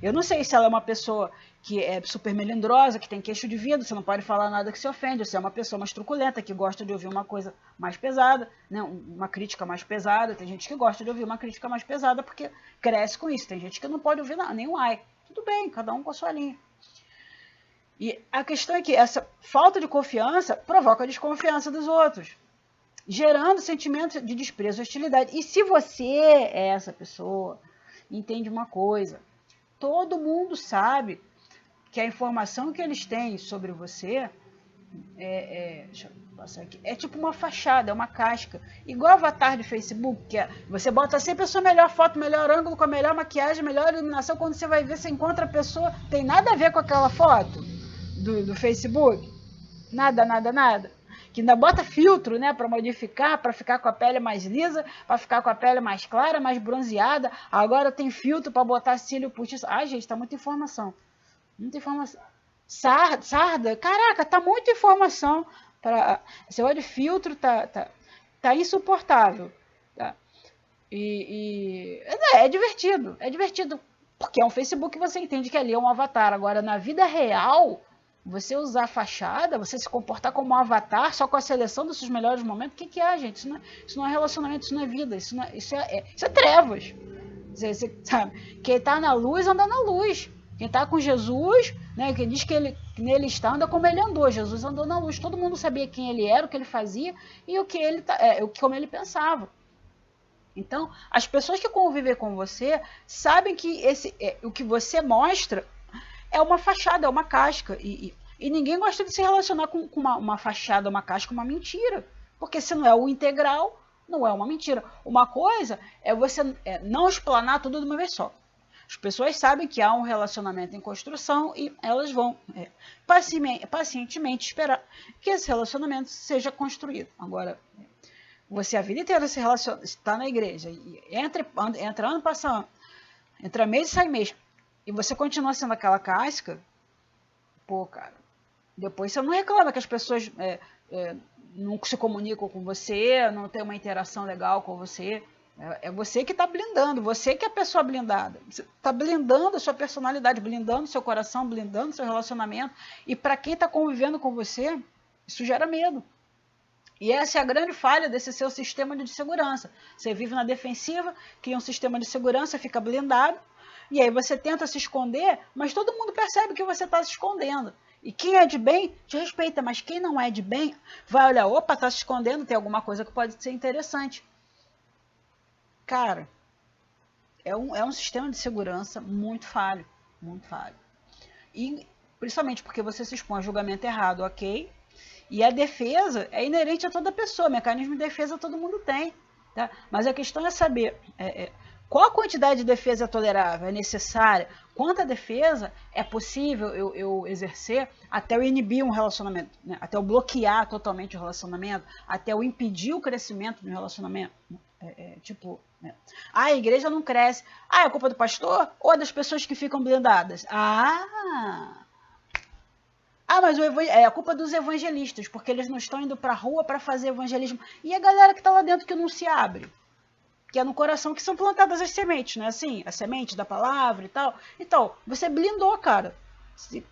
Eu não sei se ela é uma pessoa que é super melindrosa, que tem queixo de vidro, você não pode falar nada que se ofende, ou se é uma pessoa mais truculenta, que gosta de ouvir uma coisa mais pesada, né? Uma crítica mais pesada. Tem gente que gosta de ouvir uma crítica mais pesada porque cresce com isso. Tem gente que não pode ouvir nada, nenhum ai. Tudo bem, cada um com a sua linha. E a questão é que essa falta de confiança provoca a desconfiança dos outros, gerando sentimento de desprezo e hostilidade. E se você é essa pessoa, entende uma coisa, todo mundo sabe que a informação que eles têm sobre você deixa eu passar aqui, é tipo uma fachada, é uma casca. Igual avatar de Facebook, que você bota sempre a sua melhor foto, melhor ângulo, com a melhor maquiagem, melhor iluminação. Quando você vai ver, você encontra a pessoa, tem nada a ver com aquela foto do Facebook. Nada, nada, nada. Que ainda bota filtro, né, para modificar, para ficar com a pele mais lisa, para ficar com a pele mais clara, mais bronzeada. Agora tem filtro para botar cílio postiço. Ai, gente, tá muita informação. Muita informação. Sarda, caraca, tá muita informação. Esse olha de filtro tá insuportável. Tá? É divertido. É divertido. Porque é um Facebook, você entende que ali é um avatar. Agora, na vida real, você usar fachada, você se comportar como um avatar só com a seleção dos seus melhores momentos, o que é, gente? Isso não é relacionamento, isso não é vida, isso é trevas. Você sabe? Quem está na luz, anda na luz. Quem está com Jesus, né, quem diz que nele está, anda como ele andou. Jesus andou na luz. Todo mundo sabia quem ele era, o que ele fazia e como ele pensava. Então, as pessoas que convivem com você sabem que o que você mostra é uma fachada, é uma casca. E ninguém gosta de se relacionar com uma fachada, uma casca, uma mentira. Porque se não é o integral, não é uma mentira. Uma coisa é você não explanar tudo de uma vez só. As pessoas sabem que há um relacionamento em construção e elas vão pacientemente esperar que esse relacionamento seja construído. Agora, você a vida inteira se relaciona, está na igreja, e entra ano, passa ano, entra mês e sai mês, e você continua sendo aquela casca, pô, cara, depois você não reclama que as pessoas não se comunicam com você, não tem uma interação legal com você. É você que está blindando, você que é a pessoa blindada. Você está blindando a sua personalidade, blindando o seu coração, blindando o seu relacionamento. E para quem está convivendo com você, isso gera medo. E essa é a grande falha desse seu sistema de segurança. Você vive na defensiva, cria um sistema de segurança, fica blindado, e aí você tenta se esconder, mas todo mundo percebe que você está se escondendo. E quem é de bem, te respeita, mas quem não é de bem, vai olhar, opa, está se escondendo, tem alguma coisa que pode ser interessante. Cara, é um sistema de segurança muito falho, muito falho. E principalmente porque você se expõe a julgamento errado, ok? E a defesa é inerente a toda pessoa, mecanismo de defesa todo mundo tem. Tá? Mas a questão é saber qual a quantidade de defesa é tolerável, é necessária, quanta defesa é possível eu exercer até eu inibir um relacionamento, né? Até eu bloquear totalmente o relacionamento, até eu impedir o crescimento do relacionamento. Né? A igreja não cresce. É culpa do pastor ou é das pessoas que ficam blindadas? Mas é a culpa dos evangelistas, porque eles não estão indo para a rua para fazer evangelismo. E a galera que está lá dentro que não se abre, que é no coração que são plantadas as sementes, não é assim? A semente da palavra e tal. Então, você blindou, cara. Sabe,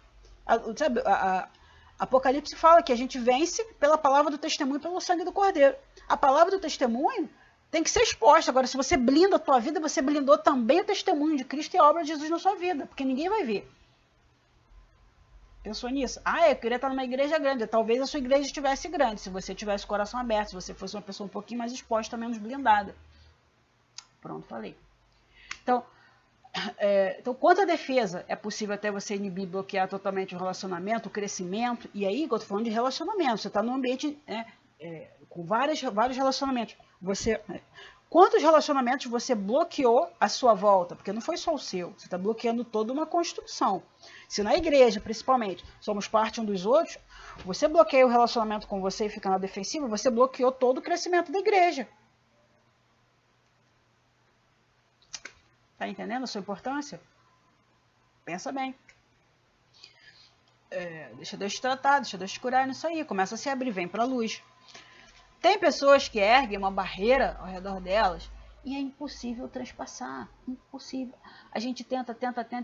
Apocalipse fala que a gente vence pela palavra do testemunho e pelo sangue do cordeiro. A palavra do testemunho tem que ser exposta. Agora, se você blinda a tua vida, você blindou também o testemunho de Cristo e a obra de Jesus na sua vida, porque ninguém vai ver. Pensou nisso? Eu queria estar numa igreja grande. Talvez a sua igreja estivesse grande, se você tivesse o coração aberto, se você fosse uma pessoa um pouquinho mais exposta, menos blindada. Pronto, falei. Então, quanto à defesa é possível até você inibir, bloquear totalmente o relacionamento, o crescimento? E aí, eu estou falando de relacionamento. Você está num ambiente com vários relacionamentos. Quantos relacionamentos você bloqueou à sua volta? Porque não foi só o seu, você está bloqueando toda uma construção. Se na igreja, principalmente, somos parte um dos outros, você bloqueia o relacionamento com você e fica na defensiva, você bloqueou todo o crescimento da igreja. Tá entendendo a sua importância? Pensa bem. Deixa Deus te tratar, deixa Deus te curar nisso aí. Começa a se abrir, vem para a luz. Tem pessoas que erguem uma barreira ao redor delas e é impossível transpassar. Impossível. A gente tenta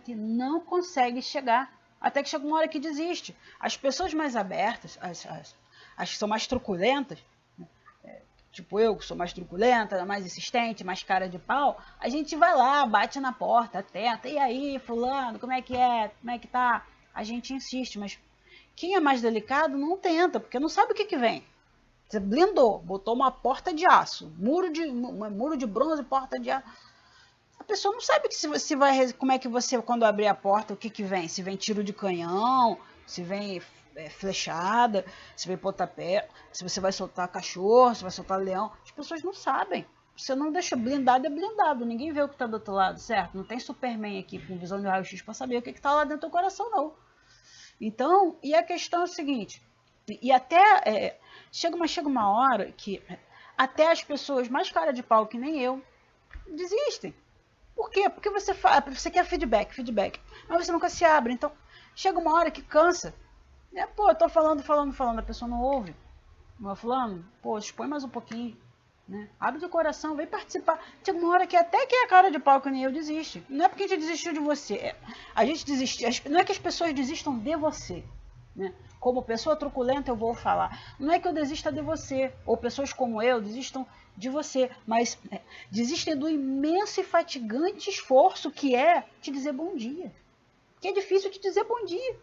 e não consegue chegar. Até que chega uma hora que desiste. As pessoas mais abertas, as que são mais truculentas, tipo eu, que sou mais truculenta, mais insistente, mais cara de pau, a gente vai lá, bate na porta, tenta. E aí, fulano, como é que é? Como é que tá? A gente insiste, mas quem é mais delicado não tenta, porque não sabe o que vem. Você blindou, botou uma porta de aço, muro de bronze, porta de aço. A pessoa não sabe se vai, como é que você, quando abrir a porta, o que vem. Se vem tiro de canhão, se vem flechada, se vem pontapé, se você vai soltar cachorro, se vai soltar leão. As pessoas não sabem. Você não deixa blindado, é blindado. Ninguém vê o que está do outro lado, certo? Não tem Superman aqui com visão de raio-x para saber o que está lá dentro do coração, não. Então, e a questão é o seguinte, e até chega uma hora que até as pessoas mais cara de pau que nem eu desistem. Por quê? Porque você quer feedback, mas você nunca se abre. Então, chega uma hora que cansa. Pô, eu tô falando, a pessoa não ouve. Mas fulano, pô, expõe mais um pouquinho. Né? Abre o coração, vem participar. Chega uma hora que até quem é cara de pau que nem eu desiste. Não é porque a gente desistiu de você. A gente desistiu. Não é que as pessoas desistam de você. Né? Como pessoa truculenta eu vou falar. Não é que eu desista de você. Ou pessoas como eu desistam de você. Mas desistem do imenso e fatigante esforço que é te dizer bom dia. Que é difícil te dizer bom dia.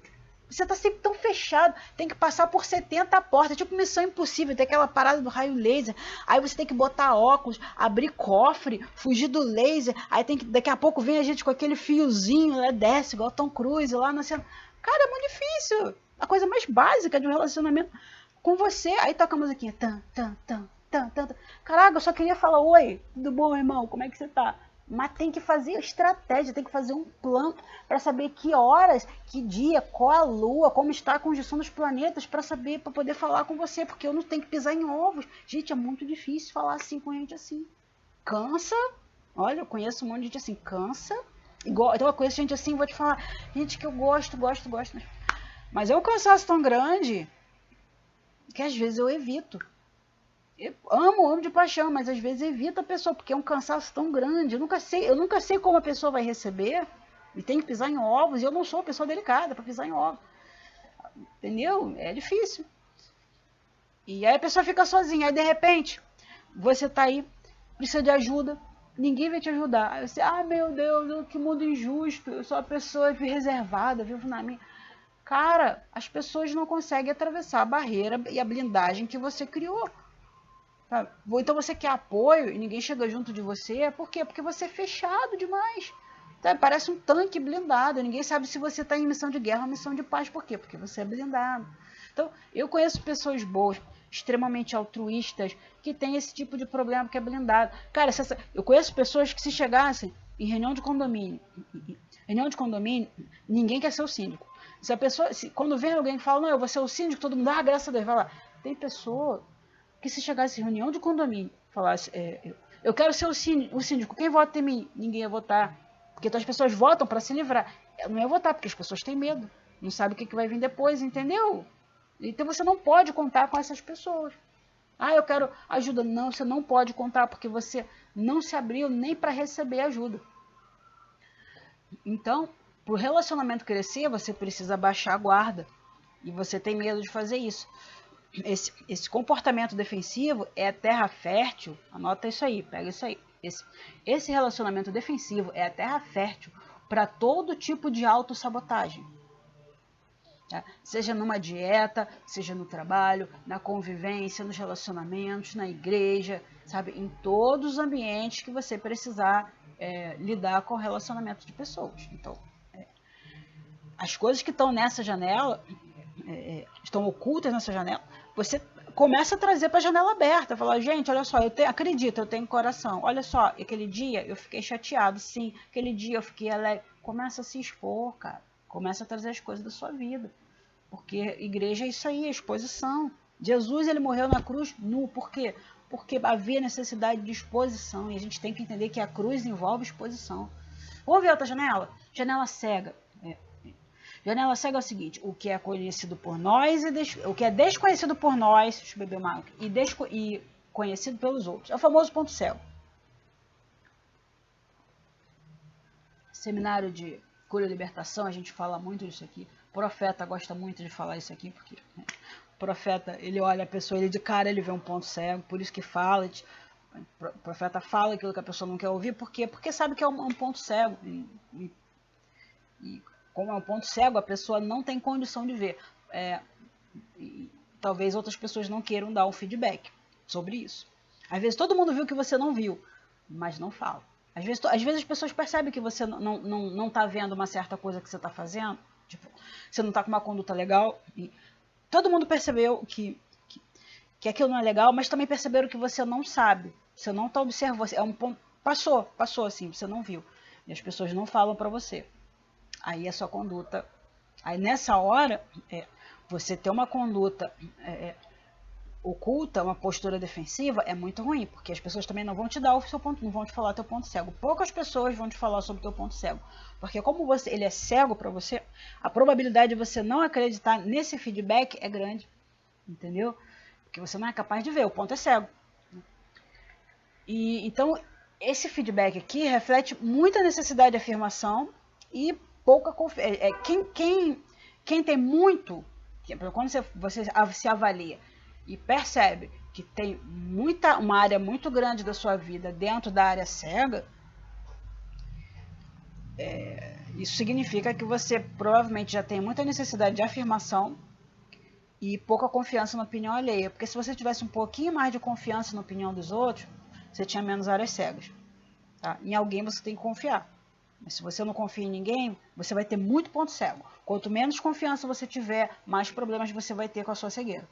Você tá sempre tão fechado, tem que passar por 70 portas, tipo Missão Impossível, tem aquela parada do raio laser, aí você tem que botar óculos, abrir cofre, fugir do laser, aí tem que, daqui a pouco vem a gente com aquele fiozinho, né, desce igual Tom Cruise lá na cena. Cara, é muito difícil, a coisa mais básica de um relacionamento com você, aí toca a musiquinha, caraca, eu só queria falar, oi, tudo bom, irmão, como é que você tá? Mas tem que fazer estratégia, tem que fazer um plano para saber que horas, que dia, qual a lua, como está a conjunção dos planetas, para saber, para poder falar com você, porque eu não tenho que pisar em ovos. Gente, é muito difícil falar assim com gente assim. Cansa. Olha, eu conheço um monte de gente assim, cansa. Igual, então eu conheço gente assim, vou te falar, gente que eu gosto. Mas é um cansaço tão grande que às vezes eu evito. Eu amo de paixão, mas às vezes evita a pessoa, porque é um cansaço tão grande. Eu nunca sei como a pessoa vai receber, e tem que pisar em ovos, e eu não sou uma pessoa delicada para pisar em ovos. Entendeu? É difícil. E aí a pessoa fica sozinha, aí de repente, você tá aí, precisa de ajuda, ninguém vai te ajudar. Aí você, meu Deus, que mundo injusto, eu sou uma pessoa reservada, vivo na minha... Cara, as pessoas não conseguem atravessar a barreira e a blindagem que você criou. Então você quer apoio e ninguém chega junto de você, por quê? Porque você é fechado demais. Parece um tanque blindado, ninguém sabe se você está em missão de guerra ou missão de paz, por quê? Porque você é blindado. Então, eu conheço pessoas boas, extremamente altruístas, que têm esse tipo de problema que é blindado. Cara, eu conheço pessoas que se chegassem em reunião de condomínio, ninguém quer ser o síndico. Se a pessoa, quando vem alguém que fala, não, eu vou ser o síndico, todo mundo, graças a Deus, vai lá. Tem pessoa que se chegasse em reunião de condomínio, falasse, eu quero ser o síndico, quem vota em mim? Ninguém ia votar. Porque então as pessoas votam para se livrar. Eu não ia votar, porque as pessoas têm medo. Não sabem o que vai vir depois, entendeu? Então você não pode contar com essas pessoas. Eu quero ajuda. Não, você não pode contar, porque você não se abriu nem para receber ajuda. Então, para o relacionamento crescer, você precisa baixar a guarda. E você tem medo de fazer isso. Esse comportamento defensivo é a terra fértil, anota isso aí, pega isso aí. Esse relacionamento defensivo é a terra fértil para todo tipo de autossabotagem. Tá? Seja numa dieta, seja no trabalho, na convivência, nos relacionamentos, na igreja, sabe? Em todos os ambientes que você precisar lidar com o relacionamento de pessoas. Então, as coisas que estão nessa janela, estão ocultas nessa janela, você começa a trazer para a janela aberta, falar, gente, olha só, acredito, eu tenho coração, olha só, aquele dia eu fiquei chateado, sim, aquele dia eu fiquei alegre. Começa a se expor, cara, começa a trazer as coisas da sua vida, porque igreja é isso aí, é exposição. Jesus, ele morreu na cruz nu, por quê? Porque havia necessidade de exposição, e a gente tem que entender que a cruz envolve exposição. Vamos ver outra janela? Janela cega. Janela cega é o seguinte, o que é conhecido por nós o que é desconhecido por nós, deixa eu beber uma água, e conhecido pelos outros. É o famoso ponto cego. Seminário de cura e libertação, a gente fala muito disso aqui. O profeta gosta muito de falar isso aqui, porque o profeta, ele olha a pessoa, ele de cara, ele vê um ponto cego, por isso que fala, o profeta fala aquilo que a pessoa não quer ouvir, por quê? Porque sabe que é um ponto cego, e como é um ponto cego, a pessoa não tem condição de ver. E talvez outras pessoas não queiram dar um feedback sobre isso. Às vezes todo mundo viu que você não viu, mas não fala. Às vezes as pessoas percebem que você não está vendo uma certa coisa que você está fazendo, tipo, você não está com uma conduta legal. E todo mundo percebeu que aquilo não é legal, mas também perceberam que você não sabe, você não está observando. É um ponto, passou assim, você não viu. E as pessoas não falam para você. Aí a sua conduta, aí nessa hora, você ter uma conduta oculta, uma postura defensiva, é muito ruim, porque as pessoas também não vão te dar o seu ponto, não vão te falar teu ponto cego. Poucas pessoas vão te falar sobre o teu ponto cego, porque como ele é cego para você, a probabilidade de você não acreditar nesse feedback é grande, entendeu? Porque você não é capaz de ver, o ponto é cego. E então esse feedback aqui reflete muita necessidade de afirmação e pouca confiança. Quem tem muito, quando você se avalia e percebe que tem uma área muito grande da sua vida dentro da área cega, isso significa que você provavelmente já tem muita necessidade de afirmação e pouca confiança na opinião alheia. Porque se você tivesse um pouquinho mais de confiança na opinião dos outros, você tinha menos áreas cegas. Tá? Em alguém você tem que confiar. Mas se você não confia em ninguém, você vai ter muito ponto cego. Quanto menos confiança você tiver, mais problemas você vai ter com a sua cegueira.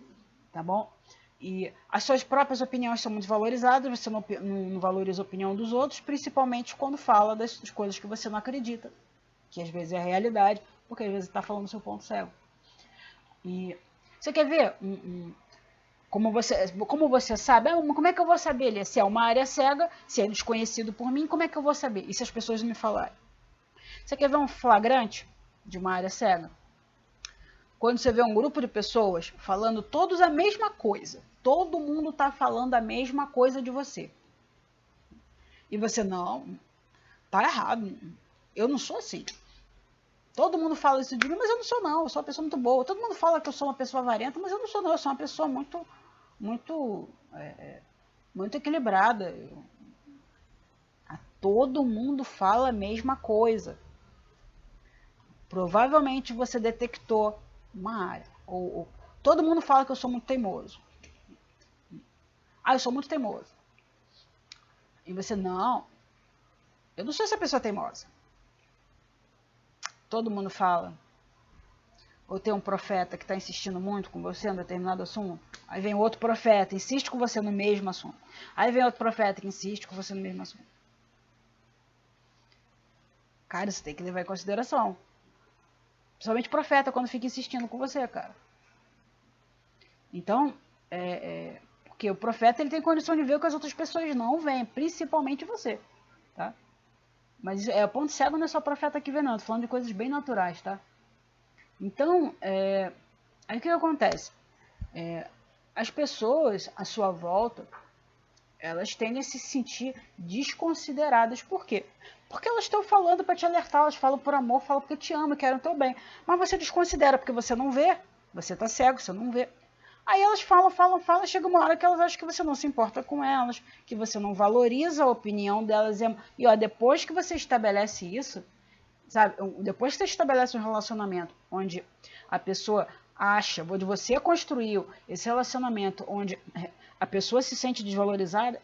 Tá bom? E as suas próprias opiniões são muito valorizadas, você não valoriza a opinião dos outros, principalmente quando fala das coisas que você não acredita, que às vezes é a realidade, porque às vezes está falando do seu ponto cego. E você quer ver como você sabe? Como é que eu vou saber se é uma área cega, se é desconhecido por mim, como é que eu vou saber? E se as pessoas não me falarem? Você quer ver um flagrante de uma área cega? Quando você vê um grupo de pessoas falando todos a mesma coisa, todo mundo está falando a mesma coisa de você. E você, não, tá errado, eu não sou assim. Todo mundo fala isso de mim, mas eu não sou não, eu sou uma pessoa muito boa. Todo mundo fala que eu sou uma pessoa avarenta, mas eu não sou não, eu sou uma pessoa muito equilibrada. Todo mundo fala a mesma coisa. Provavelmente você detectou uma área. Ou todo mundo fala que eu sou muito teimoso. Eu sou muito teimoso. E você, não, eu não sou essa pessoa teimosa. Todo mundo fala. Ou tem um profeta que está insistindo muito com você em determinado assunto. Aí vem outro profeta, insiste com você no mesmo assunto. Aí vem outro profeta que insiste com você no mesmo assunto. Cara, você tem que levar em consideração. Principalmente profeta, quando fica insistindo com você, cara. Então, porque o profeta ele tem condição de ver o que as outras pessoas não veem, principalmente você, tá? Mas o ponto cego não é só o profeta que vê, não. Tô falando de coisas bem naturais, tá? Então, aí o que acontece? As pessoas à sua volta, elas tendem a se sentir desconsideradas. Por quê? Porque elas estão falando para te alertar, elas falam por amor, falam porque te amam, querem o teu bem. Mas você desconsidera porque você não vê, você tá cego, você não vê. Aí elas falam, chega uma hora que elas acham que você não se importa com elas, que você não valoriza a opinião delas. E ó, depois que você estabelece isso, sabe, depois que você estabelece um relacionamento onde a pessoa acha, onde você construiu esse relacionamento onde a pessoa se sente desvalorizada,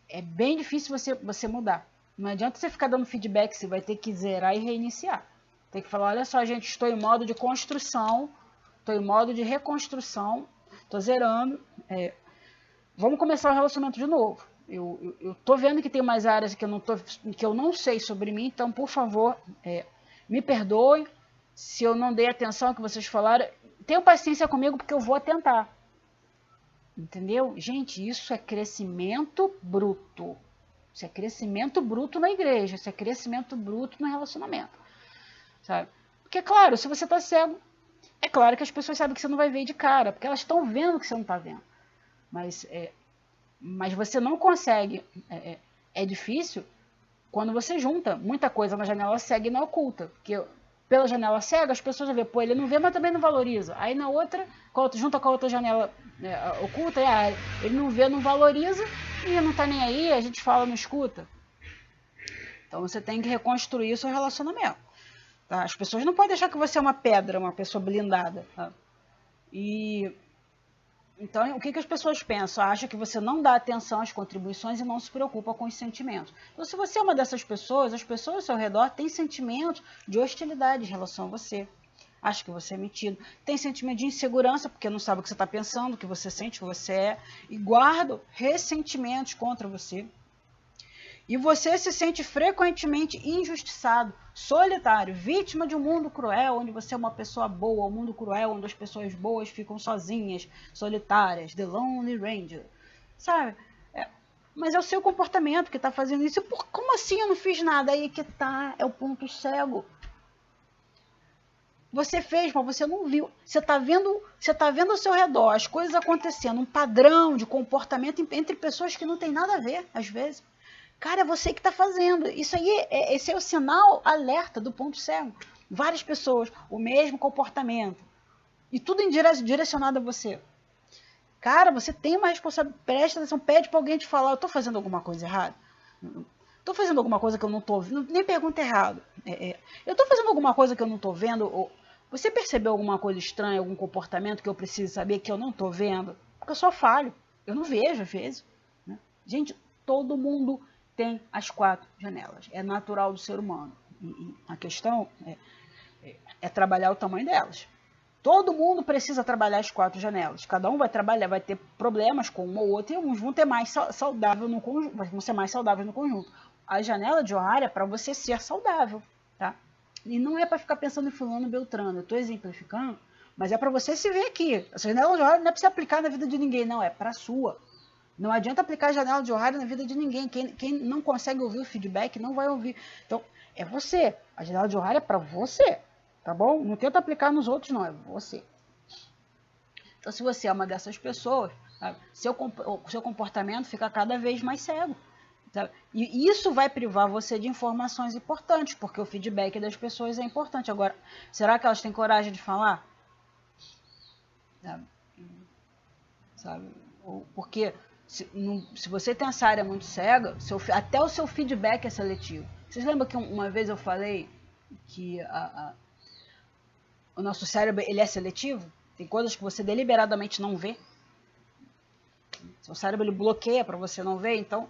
é bem difícil você mudar. Não adianta você ficar dando feedback, você vai ter que zerar e reiniciar. Tem que falar, olha só, gente, estou em modo de construção, estou em modo de reconstrução, estou zerando vamos começar o relacionamento de novo. Eu tô vendo que tem mais áreas que eu não sei sobre mim, então, por favor, me perdoe se eu não dei atenção ao que vocês falaram. Tenham paciência comigo, porque eu vou tentar. Entendeu? Gente, isso é crescimento bruto. Isso é crescimento bruto na igreja. Isso é crescimento bruto no relacionamento. Sabe? Porque, claro, se você tá cego, é claro que as pessoas sabem que você não vai ver de cara, porque elas estão vendo que você não está vendo. Mas você não consegue. É difícil quando você junta muita coisa na janela cega e na oculta. Porque pela janela cega as pessoas vão ver, pô, ele não vê, mas também não valoriza. Aí na outra, junta com a outra janela oculta, ele não vê, não valoriza e não tá nem aí, a gente fala, não escuta. Então você tem que reconstruir o seu relacionamento. Tá? As pessoas não podem achar que você é uma pedra, uma pessoa blindada. Tá? Então, o que as pessoas pensam? Acham que você não dá atenção às contribuições e não se preocupa com os sentimentos. Então, se você é uma dessas pessoas, as pessoas ao seu redor têm sentimentos de hostilidade em relação a você. Acha que você é metido. Tem sentimento de insegurança, porque não sabe o que você está pensando, o que você sente, o que você é. E guardam ressentimentos contra você. E você se sente frequentemente injustiçado, solitário, vítima de um mundo cruel, onde você é uma pessoa boa, um mundo cruel, onde as pessoas boas ficam sozinhas, solitárias, The Lonely Ranger, sabe? Mas é o seu comportamento que está fazendo isso. Como assim eu não fiz nada? Aí que tá, é o ponto cego. Você fez, mas você não viu. Você está vendo ao seu redor as coisas acontecendo, um padrão de comportamento entre pessoas que não tem nada a ver, às vezes. Cara, é você que está fazendo. Isso aí, esse é o sinal alerta do ponto cego. Várias pessoas, o mesmo comportamento. E tudo direcionado a você. Cara, você tem uma responsabilidade. Presta atenção, pede para alguém te falar, eu estou fazendo alguma coisa errada? Estou fazendo alguma coisa que eu não estou vendo? Nem pergunta errado. Eu estou fazendo alguma coisa que eu não estou vendo? Você percebeu alguma coisa estranha, algum comportamento que eu preciso saber que eu não estou vendo? Porque eu só falho. Eu não vejo, às vezes. Né? Gente, todo mundo tem as 4 janelas. É natural do ser humano. E a questão é trabalhar o tamanho delas. Todo mundo precisa trabalhar as 4 janelas. Cada um vai trabalhar, vai ter problemas com uma ou outra, e alguns vão ter mais saudável no conjunto, vão ser mais saudáveis no conjunto. A janela de O'Hara é para você ser saudável, tá? E não é para ficar pensando em fulano Beltrano. Eu estou exemplificando, mas é para você se ver aqui. A janela de O'Hara não é para você aplicar na vida de ninguém, não. É para a sua. Não adianta aplicar a janela de O'Hara na vida de ninguém. Quem não consegue ouvir o feedback não vai ouvir. Então, é você. A janela de O'Hara é para você. Tá bom? Não tenta aplicar nos outros, não. É você. Então, se você é uma dessas pessoas, sabe, seu comportamento fica cada vez mais cego. Sabe? E isso vai privar você de informações importantes, porque o feedback das pessoas é importante. Agora, será que elas têm coragem de falar? Sabe? Porque se você tem essa área muito cega, até o seu feedback é seletivo. Vocês lembram que uma vez eu falei que o nosso cérebro ele é seletivo? Tem coisas que você deliberadamente não vê. Seu cérebro ele bloqueia para você não ver, então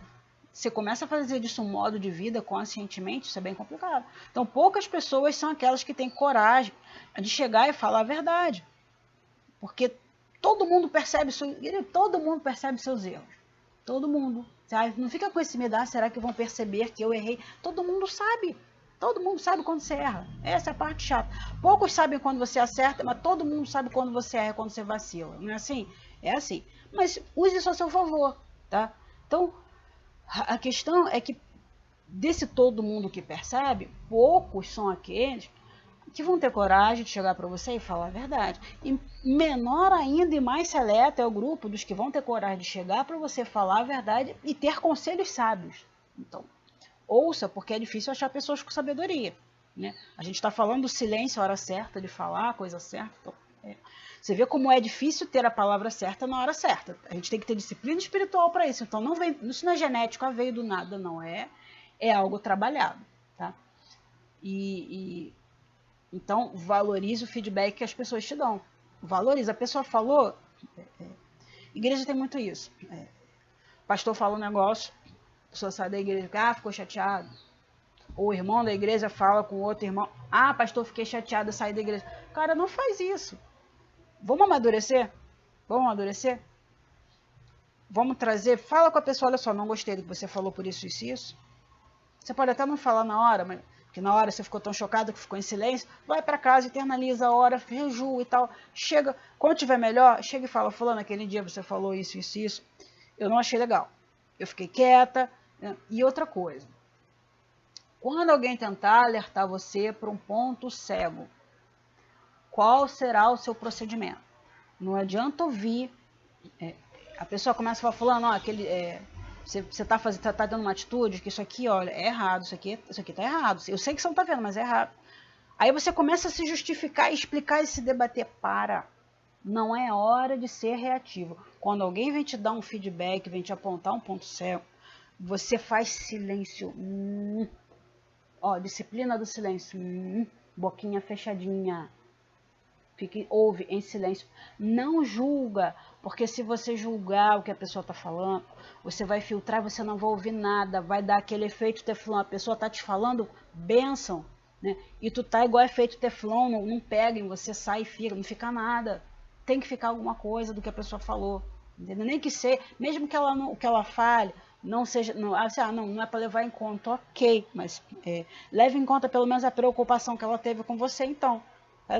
você começa a fazer disso um modo de vida conscientemente, isso é bem complicado. Então poucas pessoas são aquelas que têm coragem de chegar e falar a verdade. Porque todo mundo percebe seus erros. Todo mundo. Sabe? Não fica com esse medo, será que vão perceber que eu errei? Todo mundo sabe. Todo mundo sabe quando você erra. Essa é a parte chata. Poucos sabem quando você acerta, mas todo mundo sabe quando você erra, quando você vacila. Não é assim? É assim. Mas use isso a seu favor. Tá? Então, a questão é que desse todo mundo que percebe, poucos são aqueles que vão ter coragem de chegar para você e falar a verdade. E menor ainda e mais seleto é o grupo dos que vão ter coragem de chegar para você falar a verdade e ter conselhos sábios. Então, ouça, porque é difícil achar pessoas com sabedoria. Né? A gente está falando do silêncio, a hora certa de falar, a coisa certa. Então, você vê como é difícil ter a palavra certa na hora certa. A gente tem que ter disciplina espiritual para isso. Então, isso não é genético, veio do nada, não é. É algo trabalhado. Tá? Então, valorize o feedback que as pessoas te dão. Valorize. A pessoa falou... Igreja tem muito isso. O pastor fala um negócio, a pessoa sai da igreja, ficou chateado. Ou o irmão da igreja fala com o outro irmão, pastor, fiquei chateado, saí da igreja. Cara, não faz isso. Vamos amadurecer? Vamos amadurecer? vamos trazer, fala com a pessoa, olha só, não gostei do que você falou por isso e isso. Você pode até não falar na hora, mas que na hora você ficou tão chocado que ficou em silêncio, vai para casa, internaliza a hora, rejua e tal. Chega, quando tiver melhor, chega e fala, fulano, aquele dia você falou isso, isso, isso. Eu não achei legal. Eu fiquei quieta. Né? E outra coisa, quando alguém tentar alertar você para um ponto cego, qual será o seu procedimento? Não adianta ouvir. A pessoa começa a falar, fulano, ó, aquele... você tá dando uma atitude que isso aqui, olha, é errado, isso aqui tá errado. Eu sei que você não tá vendo, mas é errado. Aí você começa a se justificar, explicar e se debater. Para. Não é hora de ser reativo. Quando alguém vem te dar um feedback, vem te apontar um ponto cego, você faz silêncio. Ó, disciplina do silêncio. Boquinha fechadinha. Ouve em silêncio. Não julga, porque se você julgar o que a pessoa está falando, você vai filtrar, você não vai ouvir nada, vai dar aquele efeito teflon. A pessoa está te falando bênção, né? E tu tá igual efeito teflon, não pega em você, sai e fica, não fica nada. Tem que ficar alguma coisa do que a pessoa falou, entendeu? Nem que seja, mesmo que ela não, que ela fale, não seja, não é para levar em conta, ok, mas leve em conta pelo menos a preocupação que ela teve com você, então.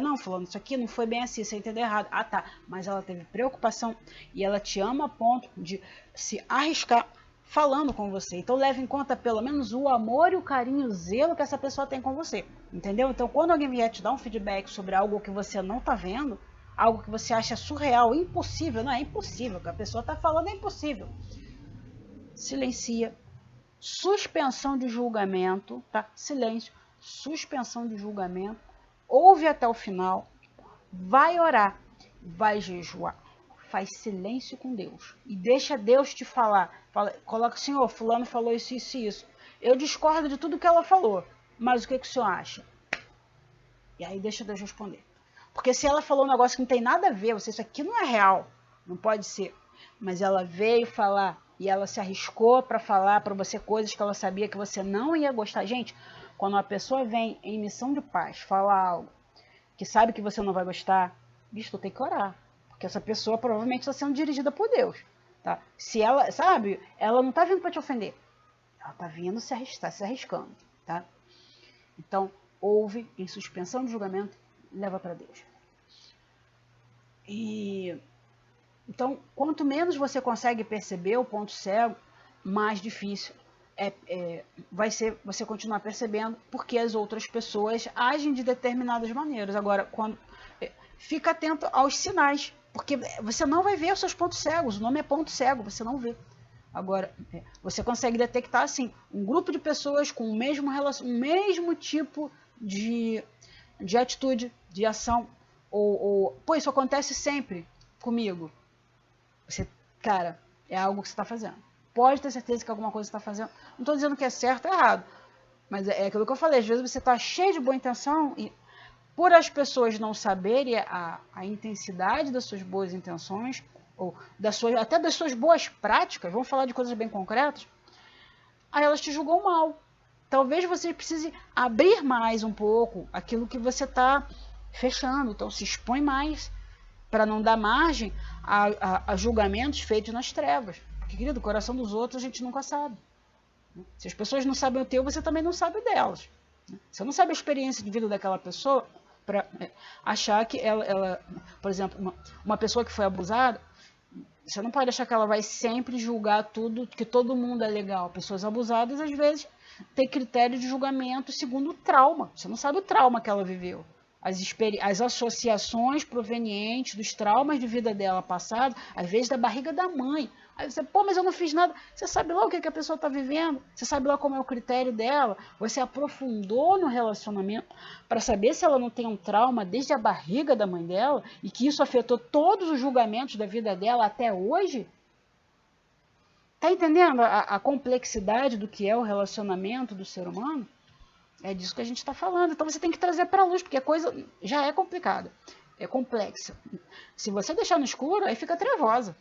Não, falando isso aqui não foi bem assim, você entendeu errado. Ah, tá, mas ela teve preocupação e ela te ama a ponto de se arriscar falando com você. Então leve em conta pelo menos o amor e o carinho, o zelo que essa pessoa tem com você, entendeu? Então quando alguém vier te dar um feedback sobre algo que você não tá vendo, algo que você acha surreal, impossível, não é impossível, o que a pessoa tá falando é impossível. Silencia. Suspensão de julgamento, tá? Silêncio. Suspensão de julgamento. Ouve até o final, vai orar, vai jejuar, faz silêncio com Deus e deixa Deus te falar. Coloca, Senhor, fulano falou isso, isso e isso. Eu discordo de tudo que ela falou, mas o que o senhor acha? E aí deixa Deus responder. Porque se ela falou um negócio que não tem nada a ver, isso aqui não é real, não pode ser. Mas ela veio falar e ela se arriscou para falar para você coisas que ela sabia que você não ia gostar. Gente, quando uma pessoa vem em missão de paz, fala algo que sabe que você não vai gostar, bicho, tu tem que orar. Porque essa pessoa provavelmente está sendo dirigida por Deus. Tá? Se ela, sabe, ela não está vindo para te ofender. Ela está vindo se arriscando. Tá? Então, ouve em suspensão de julgamento, leva para Deus. Então, quanto menos você consegue perceber o ponto cego, mais difícil vai ser você continuar percebendo porque as outras pessoas agem de determinadas maneiras. Agora, fica atento aos sinais, porque você não vai ver os seus pontos cegos. O nome é ponto cego, você não vê. Agora, você consegue detectar assim um grupo de pessoas com o mesmo tipo de atitude, de ação, pô, isso acontece sempre comigo. Você, cara, é algo que você está fazendo. Pode ter certeza que alguma coisa você está fazendo. Não estou dizendo que é certo ou errado, mas é aquilo que eu falei. Às vezes você está cheio de boa intenção e por as pessoas não saberem a intensidade das suas boas intenções, ou até das suas boas práticas, vamos falar de coisas bem concretas, aí elas te julgam mal. Talvez você precise abrir mais um pouco aquilo que você está fechando. Então se expõe mais para não dar margem a julgamentos feitos nas trevas. Porque, querido, o coração dos outros a gente nunca sabe. Se as pessoas não sabem o teu, você também não sabe o delas. Você não sabe a experiência de vida daquela pessoa para achar que ela, por exemplo, uma pessoa que foi abusada, você não pode achar que ela vai sempre julgar tudo, que todo mundo é legal. Pessoas abusadas, às vezes, têm critério de julgamento segundo o trauma. Você não sabe o trauma que ela viveu. As associações provenientes dos traumas de vida dela passado, às vezes da barriga da mãe. Aí você, pô, mas eu não fiz nada. Você sabe lá o que a pessoa está vivendo? Você sabe lá como é o critério dela? Você aprofundou no relacionamento para saber se ela não tem um trauma desde a barriga da mãe dela e que isso afetou todos os julgamentos da vida dela até hoje? Tá entendendo a complexidade do que é o relacionamento do ser humano? É disso que a gente está falando. Então você tem que trazer para a luz, porque a coisa já é complicada, é complexa. Se você deixar no escuro, aí fica trevosa.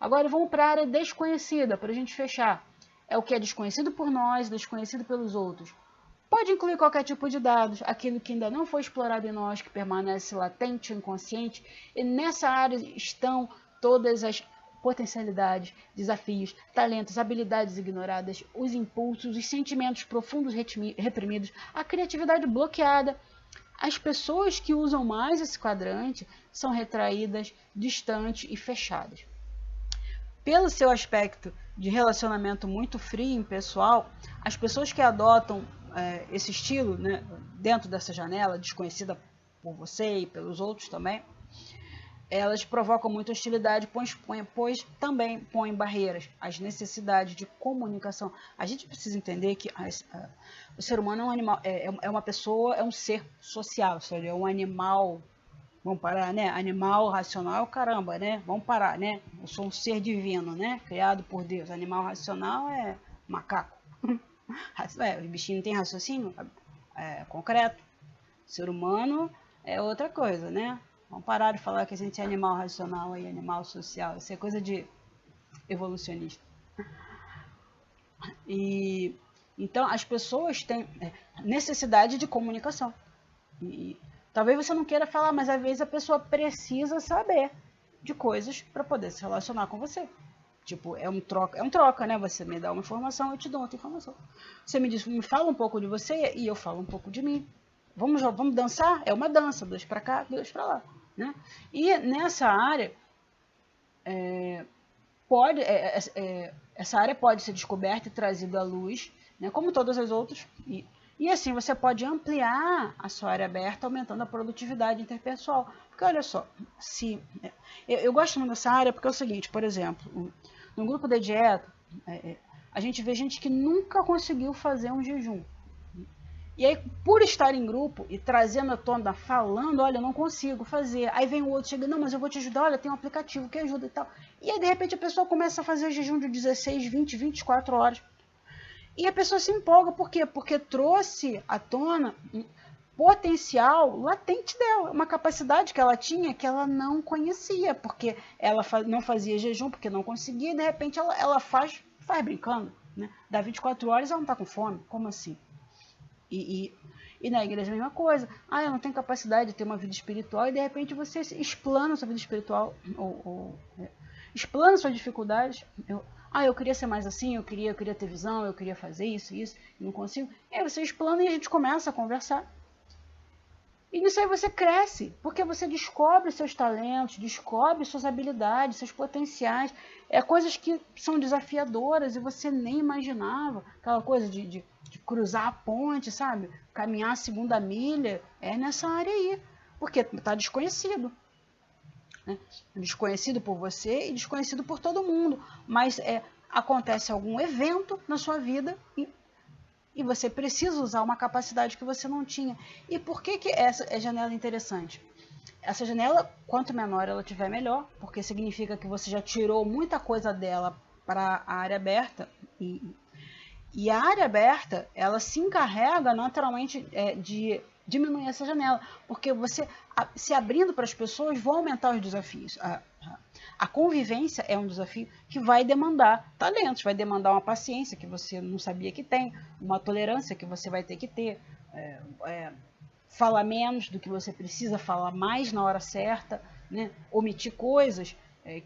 Agora vamos para a área desconhecida, para a gente fechar. É o que é desconhecido por nós, desconhecido pelos outros. Pode incluir qualquer tipo de dados, aquilo que ainda não foi explorado em nós, que permanece latente, inconsciente. E nessa área estão todas as potencialidades, desafios, talentos, habilidades ignoradas, os impulsos, os sentimentos profundos reprimidos, a criatividade bloqueada. As pessoas que usam mais esse quadrante são retraídas, distantes e fechadas. Pelo seu aspecto de relacionamento muito frio e impessoal, as pessoas que adotam esse estilo, né, dentro dessa janela, desconhecida por você e pelos outros também, elas provocam muita hostilidade, pois também põem barreiras às necessidades de comunicação. A gente precisa entender que o ser humano é um animal, é uma pessoa, é um ser social, ou seja, é um animal. Vamos parar, né? Animal racional, caramba, né? Vamos parar, né? Eu sou um ser divino, né? Criado por Deus. Animal racional é macaco. O bichinho não tem raciocínio concreto. Ser humano é outra coisa, né? Vamos parar de falar que a gente é animal racional e animal social. Isso é coisa de evolucionista. E então as pessoas têm necessidade de comunicação. Talvez você não queira falar, mas às vezes a pessoa precisa saber de coisas para poder se relacionar com você. Tipo, é um troca, né? Você me dá uma informação, eu te dou outra informação. Você me diz, me fala um pouco de você e eu falo um pouco de mim. Vamos dançar? É uma dança, 2 para cá, 2 para lá, né? E nessa área essa área pode ser descoberta e trazida à luz, né? Como todas as outras. E assim, você pode ampliar a sua área aberta, aumentando a produtividade interpessoal. Porque olha só, eu gosto muito dessa área porque é o seguinte, por exemplo, no grupo de dieta, a gente vê gente que nunca conseguiu fazer um jejum. E aí, por estar em grupo e trazendo à tona, falando, olha, eu não consigo fazer. Aí vem o outro, chega, não, mas eu vou te ajudar, olha, tem um aplicativo que ajuda e tal. E aí, de repente, a pessoa começa a fazer jejum de 16, 20, 24 horas. E a pessoa se empolga, por quê? Porque trouxe à tona um potencial latente dela, uma capacidade que ela tinha que ela não conhecia, porque ela não fazia jejum, porque não conseguia, e de repente ela faz brincando, né? Dá 24 horas e ela não está com fome, como assim? E na igreja a mesma coisa. Eu não tenho capacidade de ter uma vida espiritual, e de repente você explana sua vida espiritual, explana suas dificuldades. Eu queria ser mais assim, eu queria ter visão, eu queria fazer isso, não consigo. E aí você explana e a gente começa a conversar. E nisso aí você cresce, porque você descobre seus talentos, descobre suas habilidades, seus potenciais. Coisas que são desafiadoras e você nem imaginava. Aquela coisa de cruzar a ponte, sabe? Caminhar a 2ª milha, é nessa área aí. Porque está desconhecido. Né? Desconhecido por você e desconhecido por todo mundo. Mas acontece algum evento na sua vida e você precisa usar uma capacidade que você não tinha. E por que essa janela é interessante? Essa janela, quanto menor ela tiver, melhor, porque significa que você já tirou muita coisa dela para a área aberta. E a área aberta, ela se encarrega naturalmente de diminuir essa janela, porque você, se abrindo para as pessoas, vão aumentar os desafios. A convivência é um desafio que vai demandar talentos, vai demandar uma paciência que você não sabia que tem, uma tolerância que você vai ter que ter, falar menos do que você precisa, falar mais na hora certa, né? Omitir coisas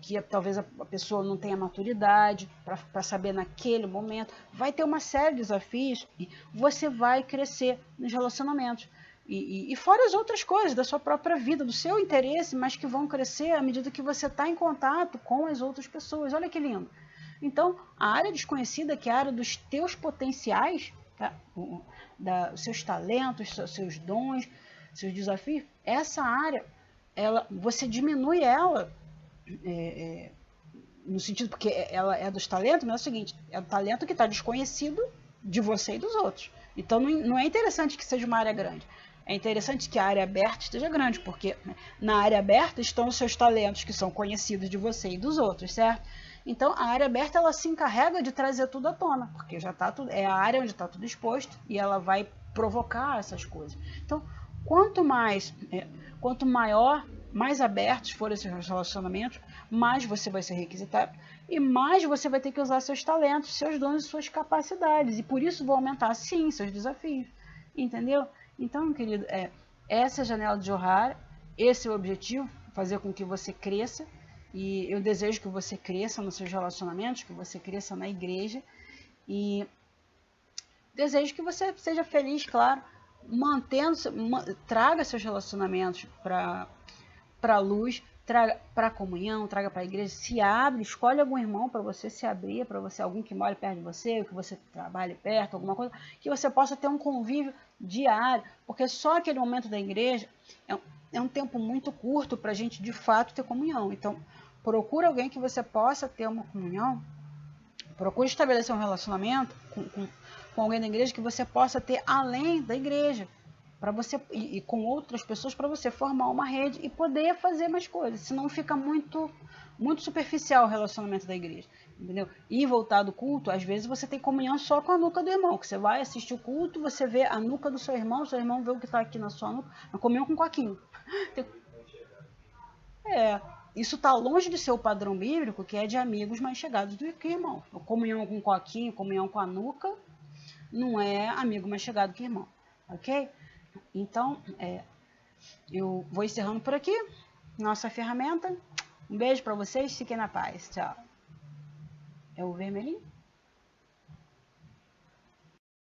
que talvez a pessoa não tenha maturidade para saber naquele momento. Vai ter uma série de desafios e você vai crescer nos relacionamentos. E fora as outras coisas da sua própria vida, do seu interesse, mas que vão crescer à medida que você está em contato com as outras pessoas. Olha que lindo. Então, a área desconhecida, que é a área dos teus potenciais, tá? Os seus talentos, seus dons, seus desafios, essa área, você diminui ela, no sentido, porque ela é dos talentos, mas é o seguinte, é o talento que está desconhecido de você e dos outros. Então, não é interessante que seja uma área grande. É interessante que a área aberta esteja grande, porque na área aberta estão os seus talentos que são conhecidos de você e dos outros, certo? Então, a área aberta, ela se encarrega de trazer tudo à tona, porque já tá tudo, é a área onde está tudo exposto e ela vai provocar essas coisas. Então, quanto maior, mais abertos forem esses relacionamentos, mais você vai ser requisitado e mais você vai ter que usar seus talentos, seus dons e suas capacidades. E por isso vão aumentar, sim, seus desafios. Entendeu? Então, querido, essa é a janela de Johari, esse é o objetivo, fazer com que você cresça E eu desejo que você cresça nos seus relacionamentos, que você cresça na igreja. E desejo que você seja feliz, claro, traga seus relacionamentos para a luz, traga para a comunhão, traga para a igreja, se abre, escolhe algum irmão para você se abrir, para você, algum que mora perto de você, que você trabalhe perto, alguma coisa, que você possa ter um convívio diário, porque só aquele momento da igreja é um tempo muito curto para a gente de fato ter comunhão. Então, procura alguém que você possa ter uma comunhão, procure estabelecer um relacionamento com alguém da igreja que você possa ter além da igreja, para você e com outras pessoas, para você formar uma rede e poder fazer mais coisas. Senão fica muito superficial o relacionamento da igreja, entendeu? E voltar do culto, às vezes você tem comunhão só com a nuca do irmão, que você vai assistir o culto, você vê a nuca do seu irmão vê o que está aqui na sua nuca, a comunhão com coquinho. Isso está longe de ser o padrão bíblico, que é de amigos mais chegados do que irmão. A comunhão com coquinho, comunhão com a nuca, não é amigo mais chegado que irmão, ok? Então, eu vou encerrando por aqui, nossa ferramenta. Um beijo para vocês, fiquem na paz, tchau. É o vermelhinho?